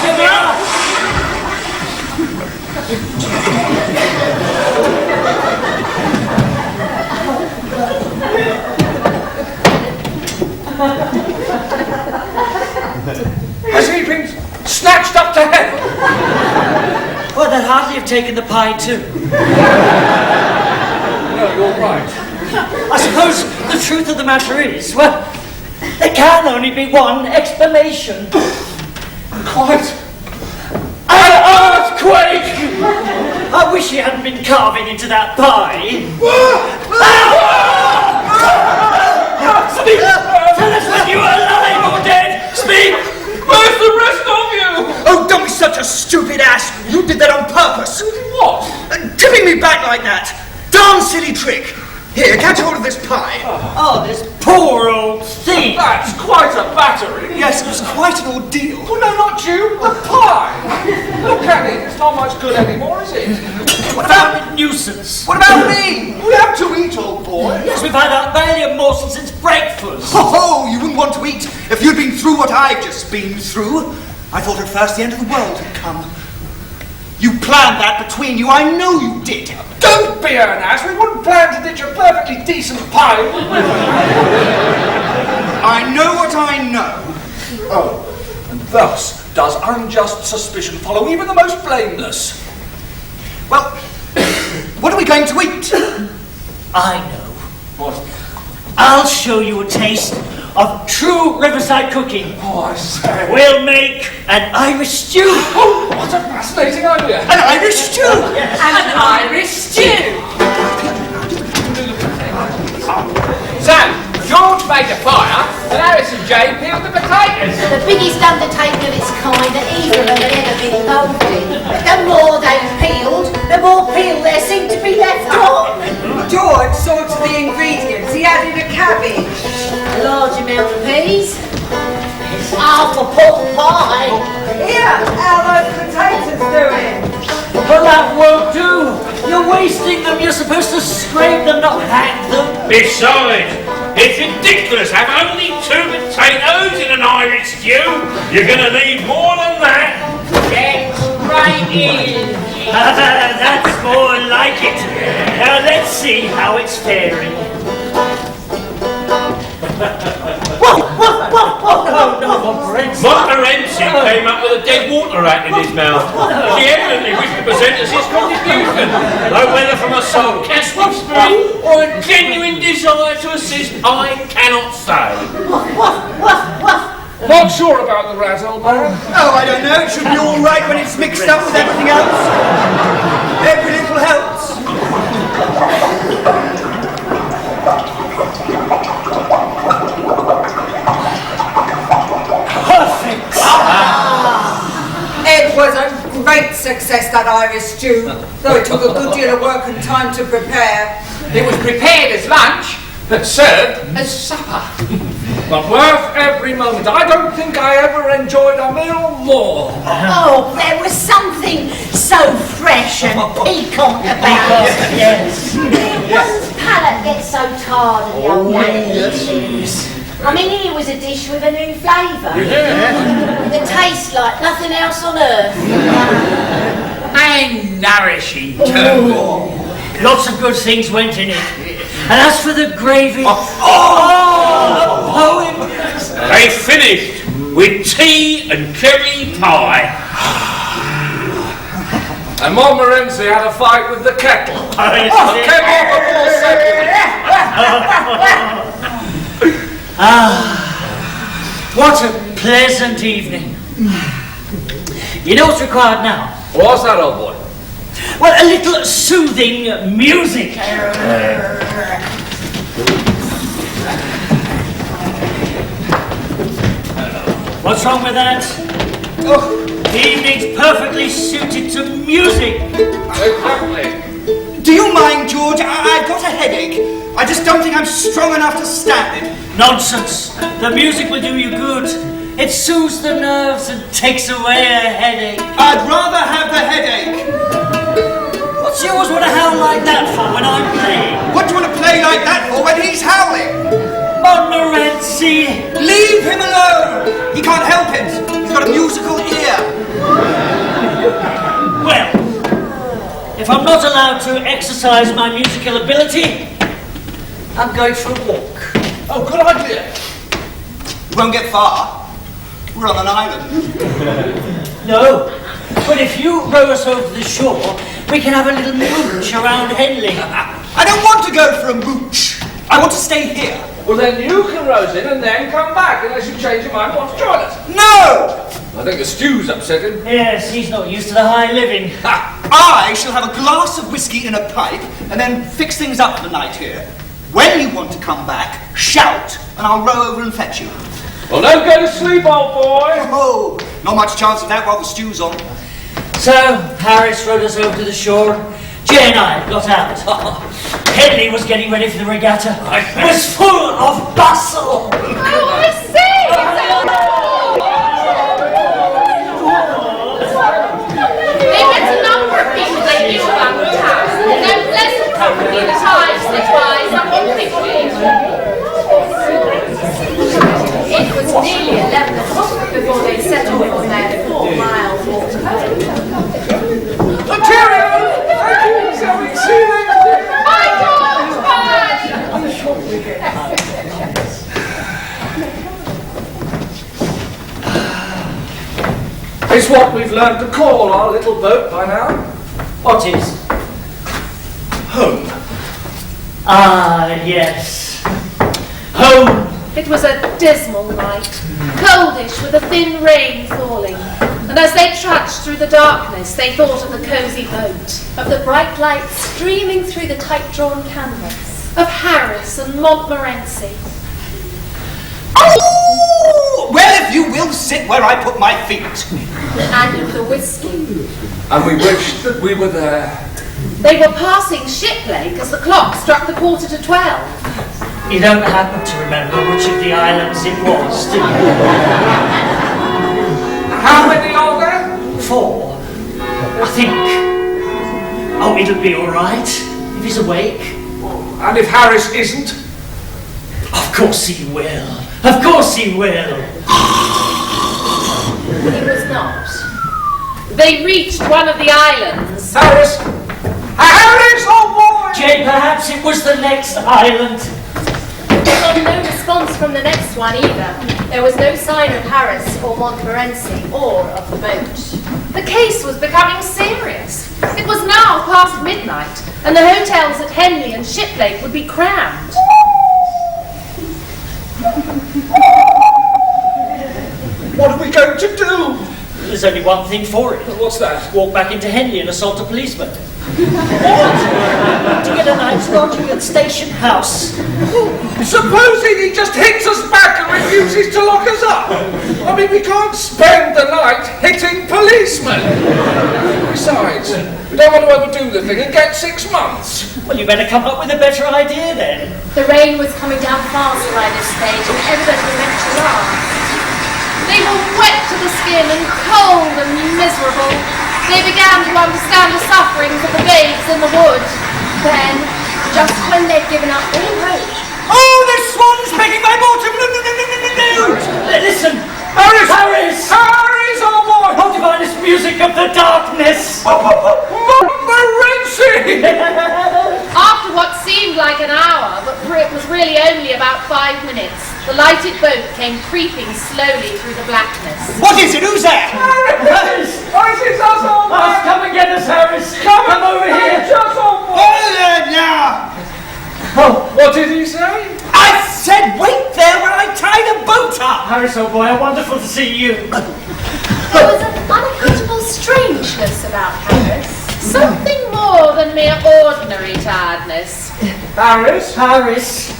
Has he been snatched up to heaven? Well, they'd hardly have taken the pie too. No, you're right. I suppose the truth of the matter is, well, there can only be one explanation. Quite. An earthquake! I wish he hadn't been carving into that pie. Speak! Tell us whether you are alive or dead! Speak! Where's the rest of you? Oh, don't be such a stupid ass. You did that on purpose. What? Tipping me back like that. Darn silly trick. Here, catch hold of this pie. Oh, this poor old thing. That's quite a battery. Yes, it was quite an ordeal. Well, no, not you. The pie. Look at it. It's not much good anymore, is it? What about a nuisance? What about me? We have to eat, old boy. Yes, we've had our barely a morsel since breakfast. Oh, you wouldn't want to eat if you'd been through what I've just been through. I thought at first the end of the world had come. You planned that between you. I know you did. Don't be an ass. We wouldn't plan to ditch a perfectly decent pie, would we? I know what I know. Oh, and thus does unjust suspicion follow even the most blameless. Well, what are we going to eat? I know. What? I'll show you a taste of true riverside cooking. Oh, I say. We'll make an Irish stew. Oh, what a fascinating idea. An Irish stew! An Irish stew. Sam, George made a fire, and Alice and Jay peeled the potatoes. The biggest undertaking of its kind that either of them had ever been involved in. The more they peeled, the more peel there seemed to be left on. George sorted the ingredients. He added a cabbage, A large amount of peas, half a pot pie. Here, how are those potatoes doing? But that won't do. You're wasting them. You're supposed to scrape them, not hang them. Besides, it's ridiculous. Have only 2 potatoes in an Irish stew. You're going to need more than that. Get right in. That's more like it. Now let's see how it's faring. Montmorency came up with a dead water rat in his mouth. He evidently wished to present us his contribution, though whether from a sarcastic spirit or a genuine desire to assist, I cannot say. Not sure about the rat, old man. Oh, I don't know. It should be all right when it's mixed up with everything else. Every little helps. Perfect. It was a great success, that Irish stew, though it took a good deal of work and time to prepare. It was prepared as lunch, but served as supper. But worth every moment. I don't think I ever enjoyed a meal more. Oh, there was something so fresh and piquant about it. Yes. One's palate gets so tired of the old things. I mean, here was a dish with a new flavour. That tastes like nothing else on earth. And nourishing too. Lots of good things went in it. And as for the gravy, a poem. They finished with tea and cherry pie. And Montmorency had a fight with the kettle. Came off What a pleasant evening. You know what's required now? What's that, old boy? Well, a little soothing music. What's wrong with that? Oh, the evening's perfectly suited to music. Exactly. Do you mind, George? I've got a headache. I just don't think I'm strong enough to stand it. Nonsense. The music will do you good. It soothes the nerves and takes away a headache. I'd rather have the headache. What's yours want to howl like that for when I'm playing? What do you want to play like that for when he's howling? Montmorency! Leave him alone! He can't help it. He's got a musical ear. Well, if I'm not allowed to exercise my musical ability, I'm going for a walk. Oh, good idea. We won't get far. We're on an island. No, but if you row us over the shore, we can have a little mooch around Henley. I don't want to go for a mooch. I want to stay here. Well, then you can row in and then come back, unless you change your mind and want to join us. No! I think the stew's upset him. Yes, he's not used to the high living. I shall have a glass of whiskey in a pipe and then fix things up for the night here. When you want to come back, shout, and I'll row over and fetch you. Well, don't go to sleep, old boy. Oh, not much chance of that while the stew's on. So, Harris rowed us over to the shore. Jay and I got out. Henley was getting ready for the regatta. It was full of bustle. Oh, I see! They met a number of people they knew around the town. Their pleasant company, the times, the twice, and what quickly. It was nearly 11 o'clock before they set off on their 4-mile walk home. Cheerio! Shall we see you? Bye, George! Bye! It's what we've learned to call our little boat by now. What is? Home. Ah, yes. Home, It was a dismal night, coldish with a thin rain falling, and as they trudged through the darkness, they thought of the cosy boat, Of the bright lights streaming through the tight-drawn canvas. of Harris and Montmorency. Oh! Well, if you will sit where I put my feet. And of the whiskey. And we wished that we were there. They were passing Shiplake as the clock struck the 11:45. You don't happen to remember which of the islands it was, do you? How many are there? 4, I think. Oh, it'll be all right if he's awake. And if Harris isn't? Of course he will. Of course he will. He was not. They reached one of the islands. Harris! Harris, old boy! Jay, perhaps it was the next island. They got no response from the next one either. There was no sign of Harris or Montmorency or of the boat. The case was becoming serious. It was now past midnight, and the hotels at Henley and Shiplake would be crammed. What are we going to do? There's only one thing for it. What's that? Walk back into Henley and assault a policeman. What? To get a night's lodging at Station House. Supposing he just hits us back and refuses to lock us up? I mean, we can't spend the night hitting policemen. Besides, we don't want to overdo the thing and get 6 months. Well, you better come up with a better idea then. The rain was coming down fast by this stage and everybody meant to laugh. They were wet to the skin and cold and miserable. They began to understand the sufferings of the babes in the wood. Then, just when they'd given up all hope. Oh, the swan's pecking my bottom! No! Listen! Harris! Harris! Harris, old boy! How divine is music of the darkness! Montmorency! After what seemed like an hour, but it was really only about 5 minutes, the lighted boat came creeping slowly through the blackness. What is it? Who's there? Harris! Harris, it's us, old boy! Come and get us, Harris! Come over here! It's us, old boy! Hold it now! Oh, what did he say? I said wait there when I tied a boat up! Harris, old boy, how wonderful to see you. There was an unaccountable strangeness about Harris. Something more than mere ordinary tiredness. Harris? Harris!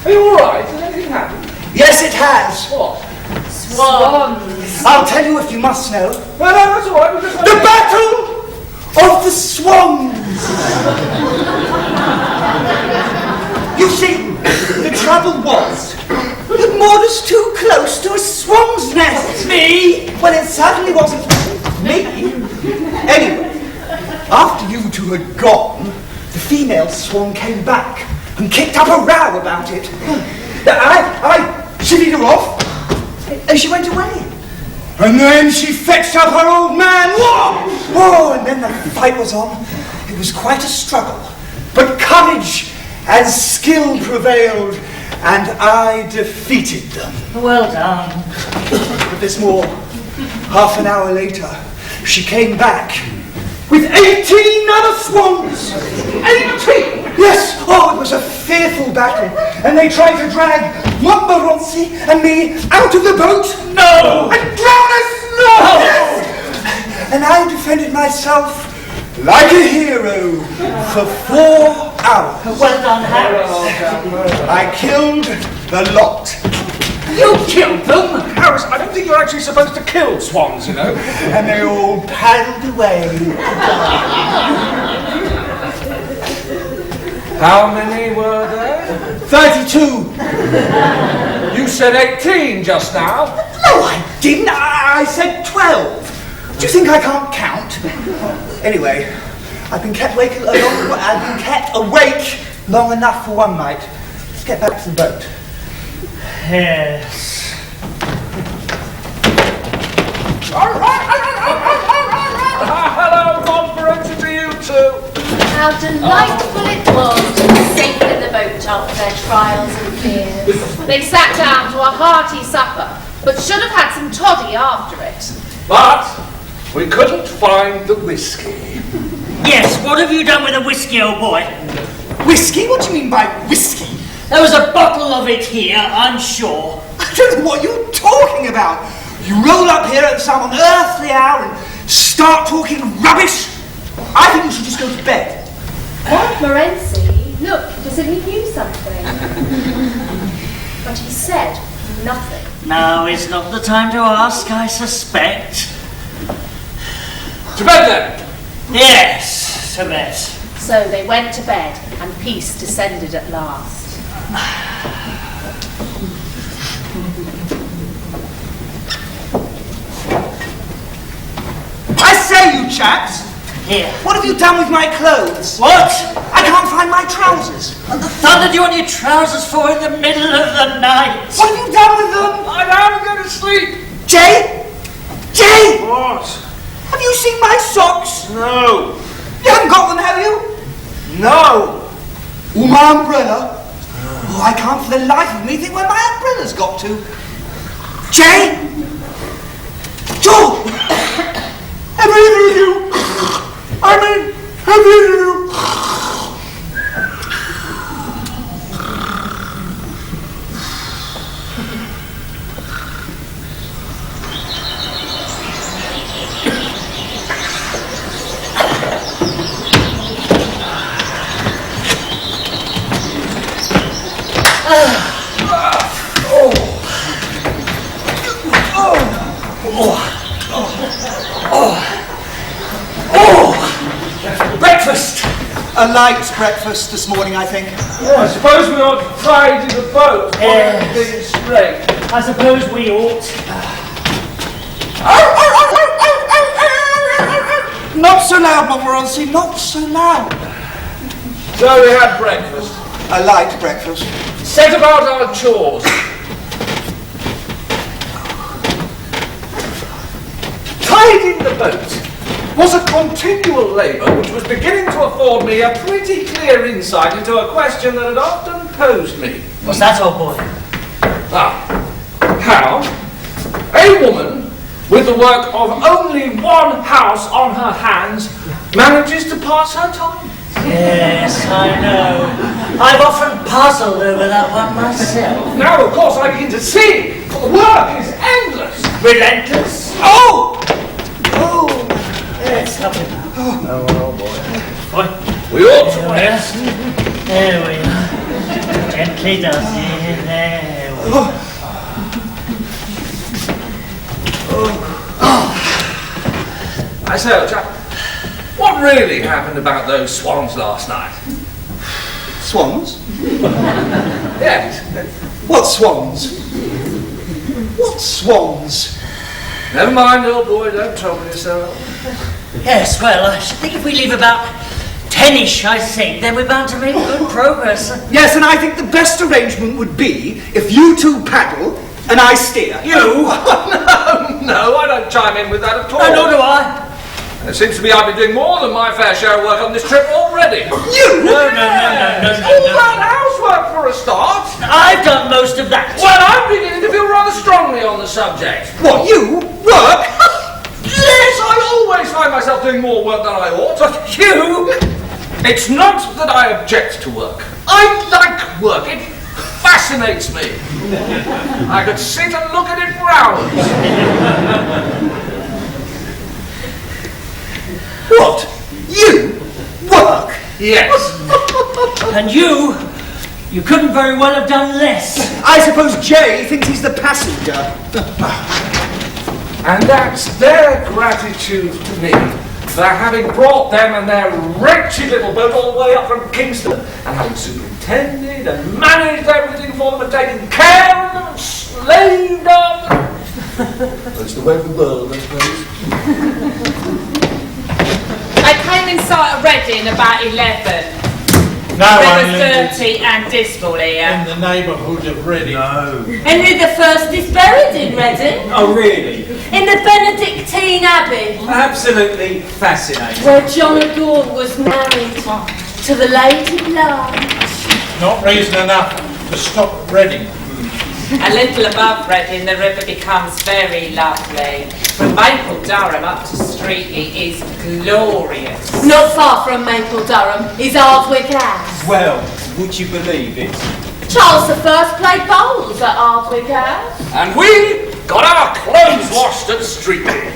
Are you alright? Has anything happened? Yes, it has. What? Swans. I'll tell you if you must know. Well, no, that's alright. We're just The Battle of the Swans! You see, the trouble was that moored us too close to a swan's nest. Me? Well, it certainly wasn't me. Anyway, after you two had gone, the female swan came back and kicked up a row about it. I chivvied her off, and she went away. And then she fetched up her old man. Oh, and then the fight was on. It was quite a struggle. But courage and skill prevailed, and I defeated them. Well done. But there's more. Half an hour later, she came back with 18 other swans. 18? Yes. Oh, it was a fearful battle. And they tried to drag Montmorency and me out of the boat. No! And drown us! No! Yes. And I defended myself like a hero for 4 hours. Well done, Harris. I killed the lot. You killed them? Harris, I don't think you're actually supposed to kill swans, you know. And they all paddled away. How many were there? 32. You said 18 just now. No, I didn't. I said 12. Do you think I can't count? Anyway, I've been kept awake long enough for one night. Let's get back to the boat. Yes. Hello, Montmorency to you too. How delightful it was to be safe in the boat after their trials and fears. They sat down to a hearty supper, but should have had some toddy after it. But we couldn't find the whiskey. Yes, what have you done with the whiskey, old boy? Whiskey? What do you mean by whiskey? There was a bottle of it here, I'm sure. I don't know what you're talking about. You roll up here at some unearthly hour and start talking rubbish. I think you should just go to bed. What, Morency? Look, as if he knew something. But he said nothing. Now is not the time to ask, I suspect. To bed then? Yes, to bed. So they went to bed, and peace descended at last. I say, you chaps! Here. What have you done with my clothes? What? I can't find my trousers. What the thunder do you want your trousers for in the middle of the night? What have you done with them? I'm having to go to sleep. Jay? Jay! What? Have you seen my socks? No. You haven't got them, have you? No. Or my umbrella? Oh, I can't for the life of me think where my umbrella's got to. Jay? George! Have either of you? Have either of you? Breakfast! A light breakfast this morning, I think. Oh, I suppose we ought to tidy the boat. Everything straight. I suppose we ought. Not so loud, Montmorency, not so loud. So we had breakfast. A light breakfast. Set about our chores. Tidying the boat was a continual labour which was beginning to afford me a pretty clear insight into a question that had often posed me. What's that, old boy? How a woman with the work of only one house on her hands manages to pass her time. Yes, I know. I've often puzzled over that one myself. Now, of course, I begin to see the work is endless. Relentless? Oh! Yes, help him. Oh, boy. We ought to rest. There we are. Gently does it. There we are. I say, old chap, what really happened about those swans last night? Swans? Yes. What swans? What swans? Never mind, old boy, don't trouble yourself. Yes, well, I should think if we leave about 10ish, I think, then we're bound to make good progress. Yes, and I think the best arrangement would be if you two paddle and I steer. You? No, I don't chime in with that at all. No, nor do I. It seems to me I've been doing more than my fair share of work on this trip already. You? No. All that housework for a start. I've done most of that. Well, I'm beginning to feel rather strongly on the subject. What, you? Work? Yes, I always find myself doing more work than I ought. You? It's not that I object to work. I like work. It fascinates me. I could sit and look at it for hours. What? You? Work? Yes. And you couldn't very well have done less. I suppose Jay thinks he's the passenger. And that's their gratitude to me for having brought them and their wretched little boat all the way up from Kingston and having superintended and managed everything for them and taken care of them and slaved on them. That's the way of the world, I suppose. I came in sight of Reading about 11. No, River's dirty and dismal here. in the neighbourhood of Reading. No. Henry the First is buried in Reading. Oh, really? In the Benedictine Abbey. Absolutely fascinating. Where John of Gaunt was married to the Lady Love. Not reason enough to stop Reading. A little above Reading, the river becomes very lovely. From Maple Durham up to Streaky is glorious. Not far from Maple Durham is Ardwick House. Well, would you believe it? Charles I played bowls at Hardwick House. And we got our clothes washed at Streatley.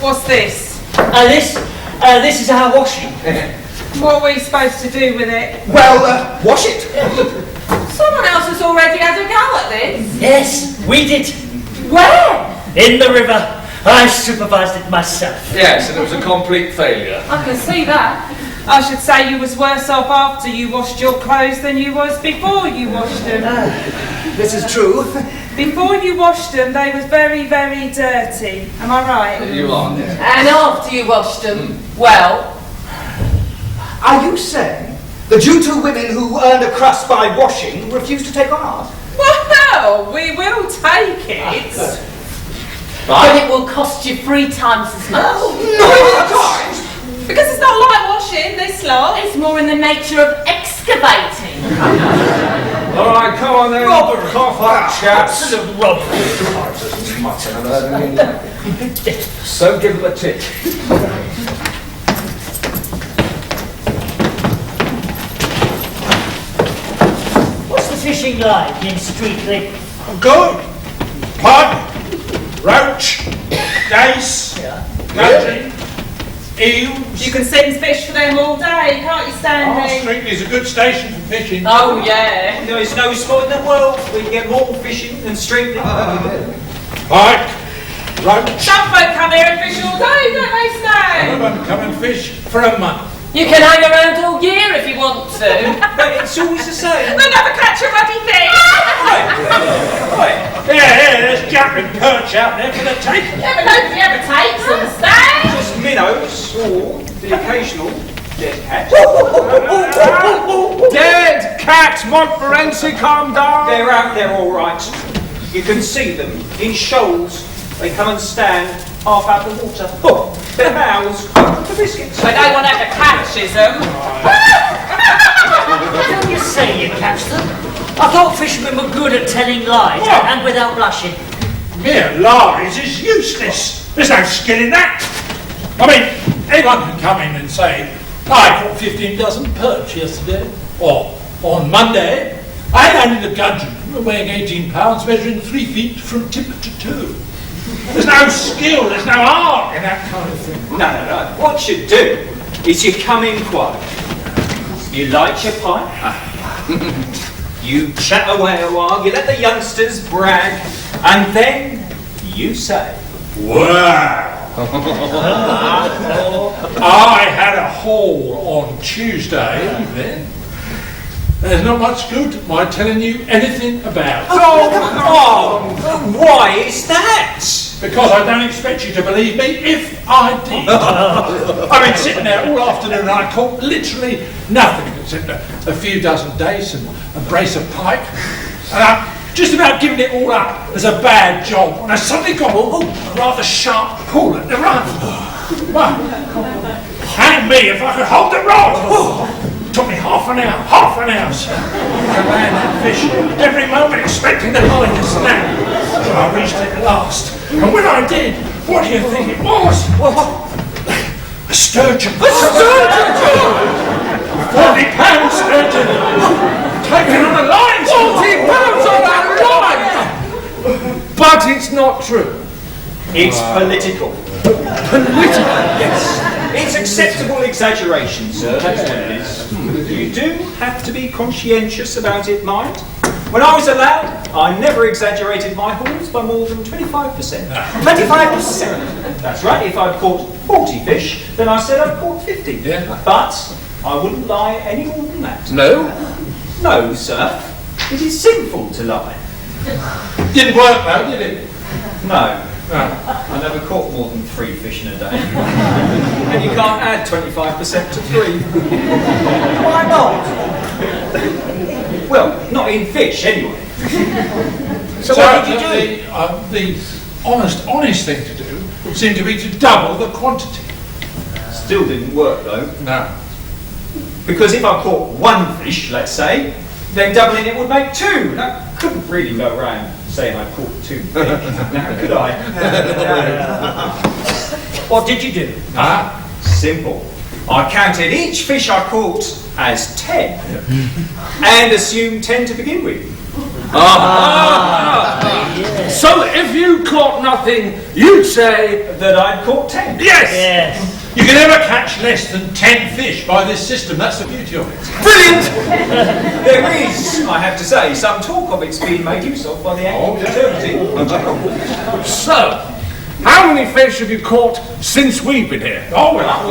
What's this? This is our washing. What are we supposed to do with it? Well, wash it. Someone else has already had a go at this. Yes, we did. Where? In the river. I supervised it myself. Yes, and it was a complete failure. I can see that. I should say you was worse off after you washed your clothes than you was before you washed them. This is true. Before you washed them, they was very, very dirty. Am I right? You are. And after you washed them, well... Are you saying that you two women who earned a crust by washing refuse to take on art? Well, we will take it. But it will cost you 3 times as much. Because it's not like washing this lot. It's more in the nature of excavating. All right, come on then. Robbery. Cough up, chaps. Absolute robbery. So give them a tip. What's the fishing like in Streatley? Good. Cod, roach, dace, gudgeon, eels. You can send fish for them all day, can't you, Stanley? Streatley's a good station for fishing. Oh, yeah. There is no spot in the world we can get more fishing than Streatley. Pike, roach. Some folk come here and fish all day, don't they, Stan? Everyone come and fish for a month. You can hang around all year if you want to. But it's always the same. They'll never catch a ruddy thing. Right. Yeah, there's jumping perch out there for the taking. Never nobody ever takes them, Stan. Just minnows or the occasional dead cat. Dead cat, Montmorency, calm down. They're out there all right. You can see them in shoals. They come and stand half out the water. Oh, their mouths for biscuits. But no one ever catches them. Don't you say you catch them? I thought fishermen were good at telling lies and without blushing. Mere lies is useless. There's no skill in that. I mean, anyone can come in and say, I caught 15 dozen perch yesterday. Or, on Monday, I landed a gudgeon weighing 18 pounds, measuring 3 feet from tip to toe. There's no skill, there's no art in that kind of thing. No. What you do is you come in quiet. You light your pipe. You chat away a while. You let the youngsters brag. And then you say, Wow! I had a haul on Tuesday evening. There's not much good my telling you anything about. Oh, why is that? Because I don't expect you to believe me if I did. I've been sitting there all afternoon and I caught literally nothing except a few dozen dace and a brace of pike. And I'm just about giving it all up as a bad job when I suddenly got a rather sharp pull at the run. Well, hang me if I could hold the rod. Took me half an hour to land that fish, every moment expecting the line to snap. So I reached it at last, and when I did, what do you think it was? A sturgeon. A sturgeon! 40-pound sturgeon! Taken on a line! 40 pounds on a line! But it's not true. It's political. Political? Yes. It's acceptable exaggeration, sir. That's what it is. You do have to be conscientious about it, mind. When I was a lad, I never exaggerated my hauls by more than 25%. 25%? That's right. If I'd caught 40 fish, then I said I'd caught 50. Yeah. But I wouldn't lie any more than that. No? No, sir. It is sinful to lie. Didn't work though, did it? No. I never caught more than 3 fish in a day. And you can't add 25% to 3. Why not? Well, not in fish, anyway. So what did you do? The honest thing to do seemed to be to double the quantity. Still didn't work, though. No. Because if I caught 1 fish, let's say, then doubling it would make 2. And I couldn't really go around saying I caught 2 fish. Now, could I? What did you do? Simple. I counted each fish I caught as 10 and assumed 10 to begin with. So if you caught nothing, you'd say that I'd caught 10. Yes! You can never catch less than 10 fish by this system. That's the beauty of it. Brilliant! There is, I have to say, some talk of it's being made use of by the Anglican fraternity. So, how many fish have you caught since we've been here? Oh, well, let's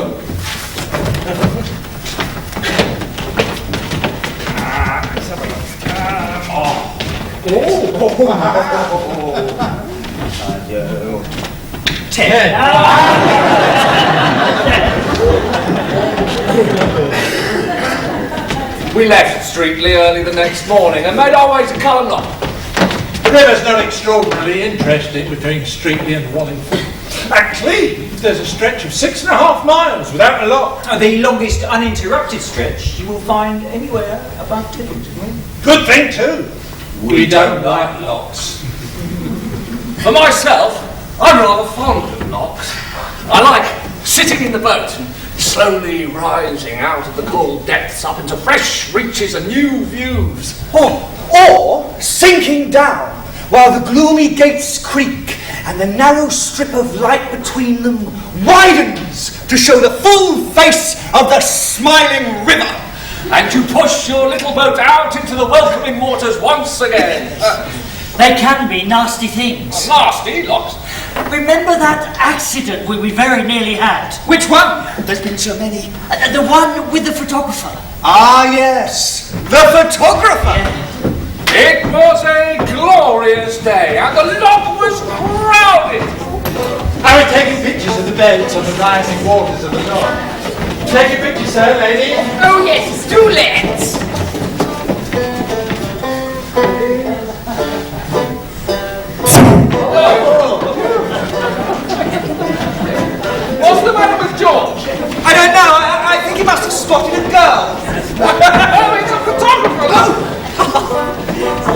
have a look. We left Streatley early the next morning and made our way to Colin Lock. The river's not extraordinarily interesting between Streatley and Wallingford. Actually, there's a stretch of 6.5 miles without a lock. The longest uninterrupted stretch you will find anywhere above Tippington. Good thing, too. We don't like locks. For myself, I'm rather fond of locks. I like sitting in the boat and slowly rising out of the cold depths up into fresh reaches and new views. Or sinking down while the gloomy gates creak and the narrow strip of light between them widens to show the full face of the smiling river. And you push your little boat out into the welcoming waters once again. They can be nasty things. Nasty, locks. Remember that accident we very nearly had? Which one? There's been so many. The one with the photographer. Ah, yes. The photographer. It was a glorious day and the lock was crowded. I was taking pictures of the boats on the rising waters of the dock. Take a picture, sir, lady. Oh yes, do let's. What's the matter with George? I don't know. I think he must have spotted a girl. Oh, it's a photographer.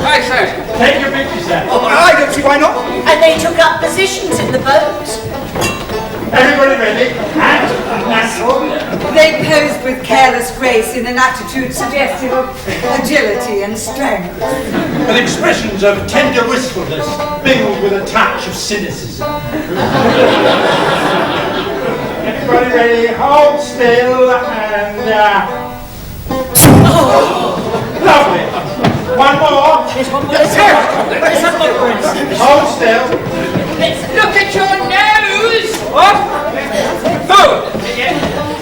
I say. Take your picture, sir. Oh, I don't see why not. And they took up positions in the boat. Everybody ready? They posed with careless grace in an attitude suggestive of agility and strength. With expressions of tender wistfulness mingled with a touch of cynicism. Everybody ready? Hold still and... Lovely. One more. There's one more. Hold still. Look at your nose. What? Food.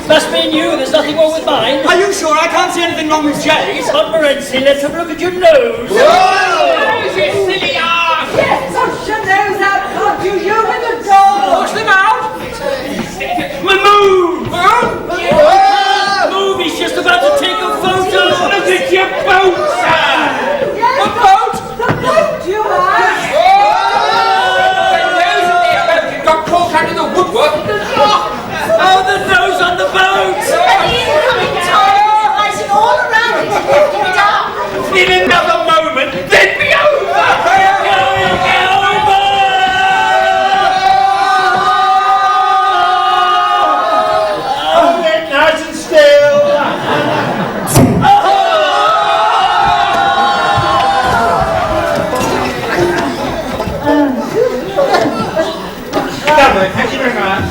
Must be you. There's nothing wrong with mine. Are you sure? I can't see anything wrong with Jay's. Montmorency, let's have a look at your nose. Nose, you silly ass. Get such a nose out, can't you? You with the dog. Push them out. Move! Move! He's just about to take a photo. Look at your boat, sir. Yes, What boat? the boat you have. Got caught under the woodwork of the lock. Oh, the nose on the boat! And the incoming tide is rising all around it and lifting it up. In another moment, they'd be over. Hold it nice and still. Lovely, thank you very much.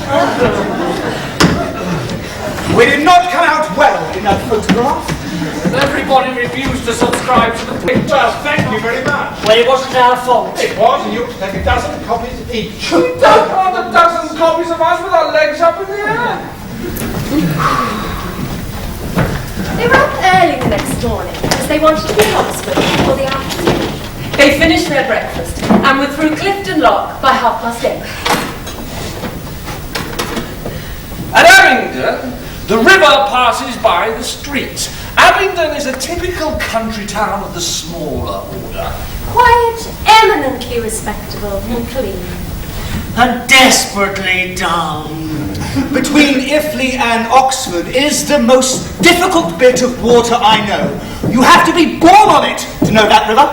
We did not come out well in that photograph. Everybody refused to subscribe to the picture. Well, thank you very much. Well, it wasn't our fault. It was, and you ought to take a dozen copies each. We don't want a dozen copies of us with our legs up in the air. They were up early the next morning because they wanted to be in Oxford before the afternoon. They finished their breakfast and were through Clifton Lock by 8:30. At Abingdon, the river passes by the streets. Abingdon is a typical country town of the smaller order. Quiet, eminently respectable and clean. And desperately dull. Between Iffley and Oxford is the most difficult bit of water I know. You have to be born on it to know that river.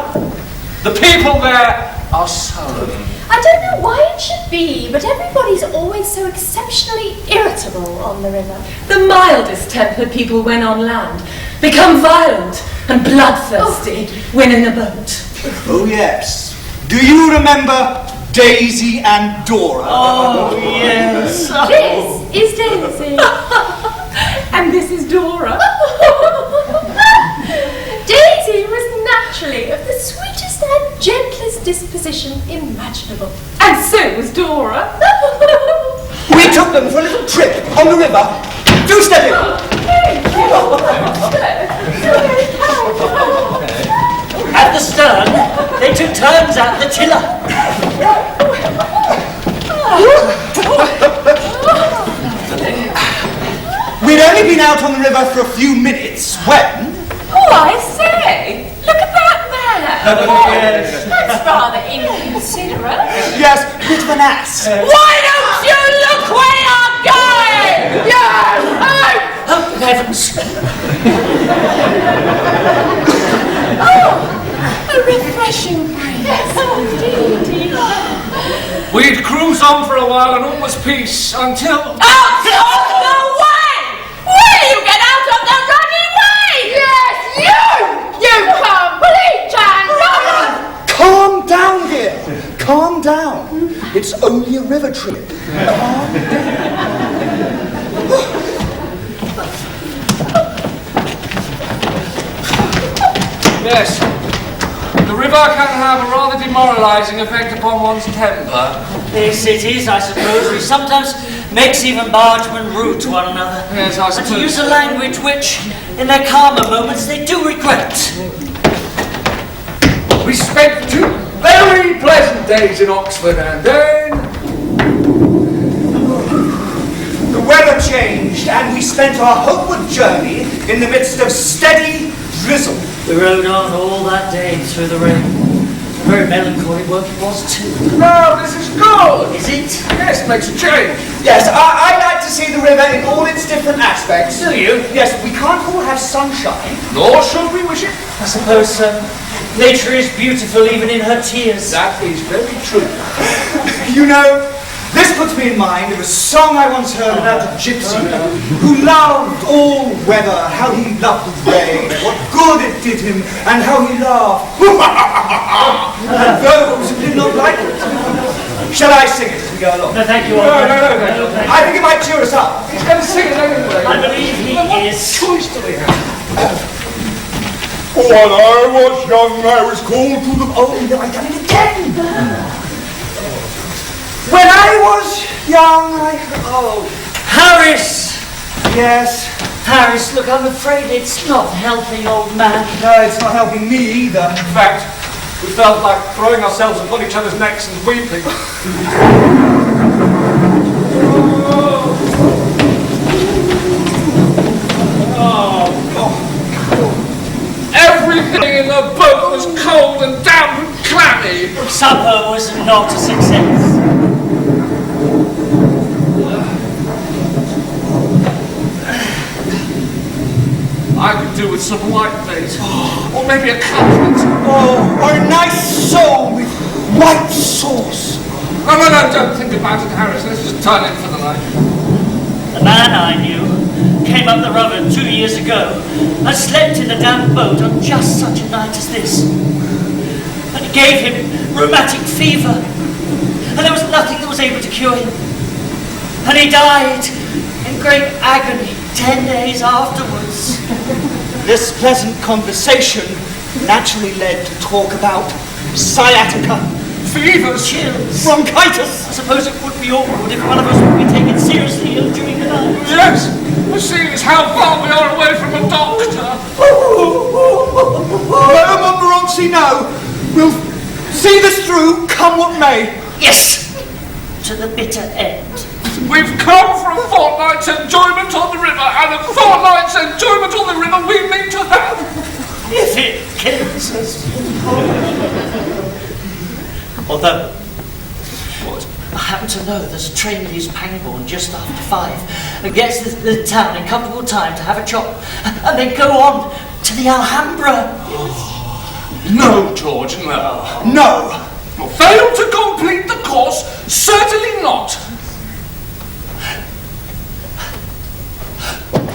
The people there are sullen. I don't know why it should be, but everybody's always so exceptionally irritable on the river. The mildest tempered people when on land become violent and bloodthirsty when in a boat. Oh yes. Do you remember Daisy and Dora? Oh yes. This is Daisy. And this is Dora. Daisy was naturally of the sweetest and gentlest disposition imaginable. And so was Dora. We took them for a little trip on the river. Do step in. At the stern, they took turns at the tiller. We'd only been out on the river for a few minutes when... Oh, I say! Look at that man! Yes. That's rather inconsiderate. Yes, bit of an ass. Why don't you look where you're going? Yes! Oh, heavens! A refreshing breeze. Yes, indeed. We'd cruise on for a while and all was peace until... Out of the way! Will you get out of the ruddy way? Yes, you complete jangler! Calm down, dear. Calm down. It's only a river trip. Calm Yes. The river can have a rather demoralising effect upon one's temper. Yes, it is, I suppose, which sometimes makes even bargemen rude to one another. Yes, I suppose. And to use a language which, in their calmer moments, they do regret. We spent 2 very pleasant days in Oxford and then... The weather changed and we spent our homeward journey in the midst of steady drizzle. We rode on all that day through the rain. Very melancholy work it was too. No, this is good! Is it? Yes, makes a change. Yes, I like to see the river in all its different aspects. Do you? Yes, we can't all have sunshine. Nor should we wish it. I suppose so. Nature is beautiful even in her tears. That is very true. You know, this puts me in mind of a song I once heard about a gypsy who loved all weather, how he loved the rain, what good it did him, and how he laughed. And those who did not like it. Shall I sing it as we go along? No, thank you. No. I think it might cheer us up. He's going to sing it anyway. I believe he is. Choice do we have? When I was young, I was called to the... Oh, no, I've done it again. When I was young, Harris! Yes? Harris, look, I'm afraid it's not helping, old man. No, it's not helping me either. In fact, we felt like throwing ourselves upon each other's necks and weeping. Everything in the boat was cold and damp and clammy. Supper was not a success. I could do with some whitebait. Or maybe a cutlet. Oh, or a nice sole with white sauce. No, don't think about it, Harris. Let's just turn in for the night. The man I knew came up the river 2 years ago and slept in a damp boat on just such a night as this. And it gave him rheumatic fever. And there was nothing that was able to cure him. And he died in great agony 10 days afterwards. This pleasant conversation naturally led to talk about sciatica, fevers, chills, bronchitis. I suppose it would be awkward if one of us would be taken seriously ill during the night. Yes, the seeing as how far we are away from a doctor. No, Montmorency, no. We'll see this through, come what may. Yes, to the bitter end. We've come for a fortnight's enjoyment on the river, and a fortnight's enjoyment on the river we mean to have. If it kills us. Although, I happen to know there's a train leaves Pangbourne just after 5 and gets to the town in comfortable time to have a chop and then go on to the Alhambra. No, George, no. No. Failed to complete the course? Certainly not.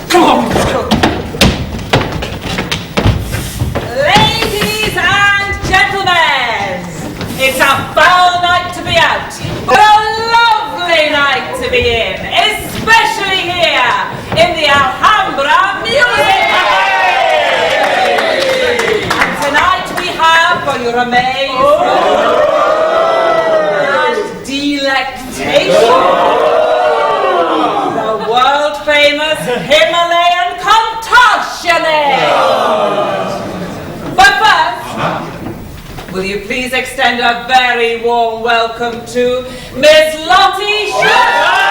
Come on. Ladies and gentlemen, it's a foul night to be out, but a lovely night to be in, especially here in the Alhambra Music Cafe. And tonight we have for your amazement and delectation the world-famous Himalayan contortionist. But first, will you please extend a very warm welcome to Miss Lottie Schuster?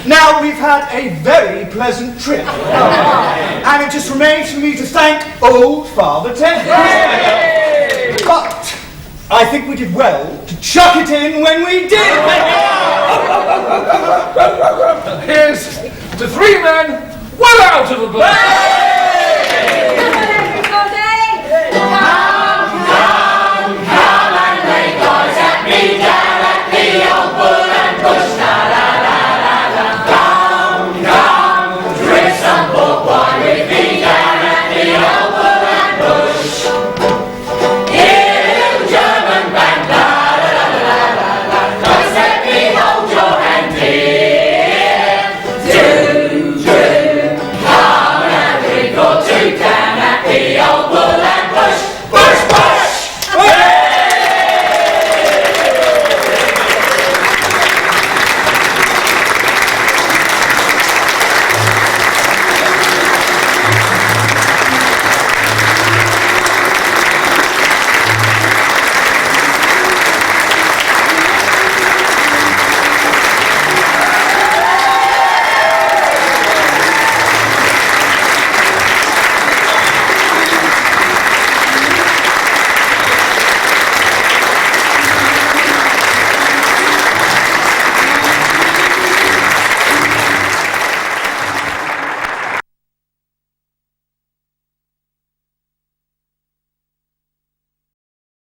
Now we've had a very pleasant trip, and it just remains for me to thank old Father Ted. But I think we did well to chuck it in when we did. Here's to 3 men well out of the black.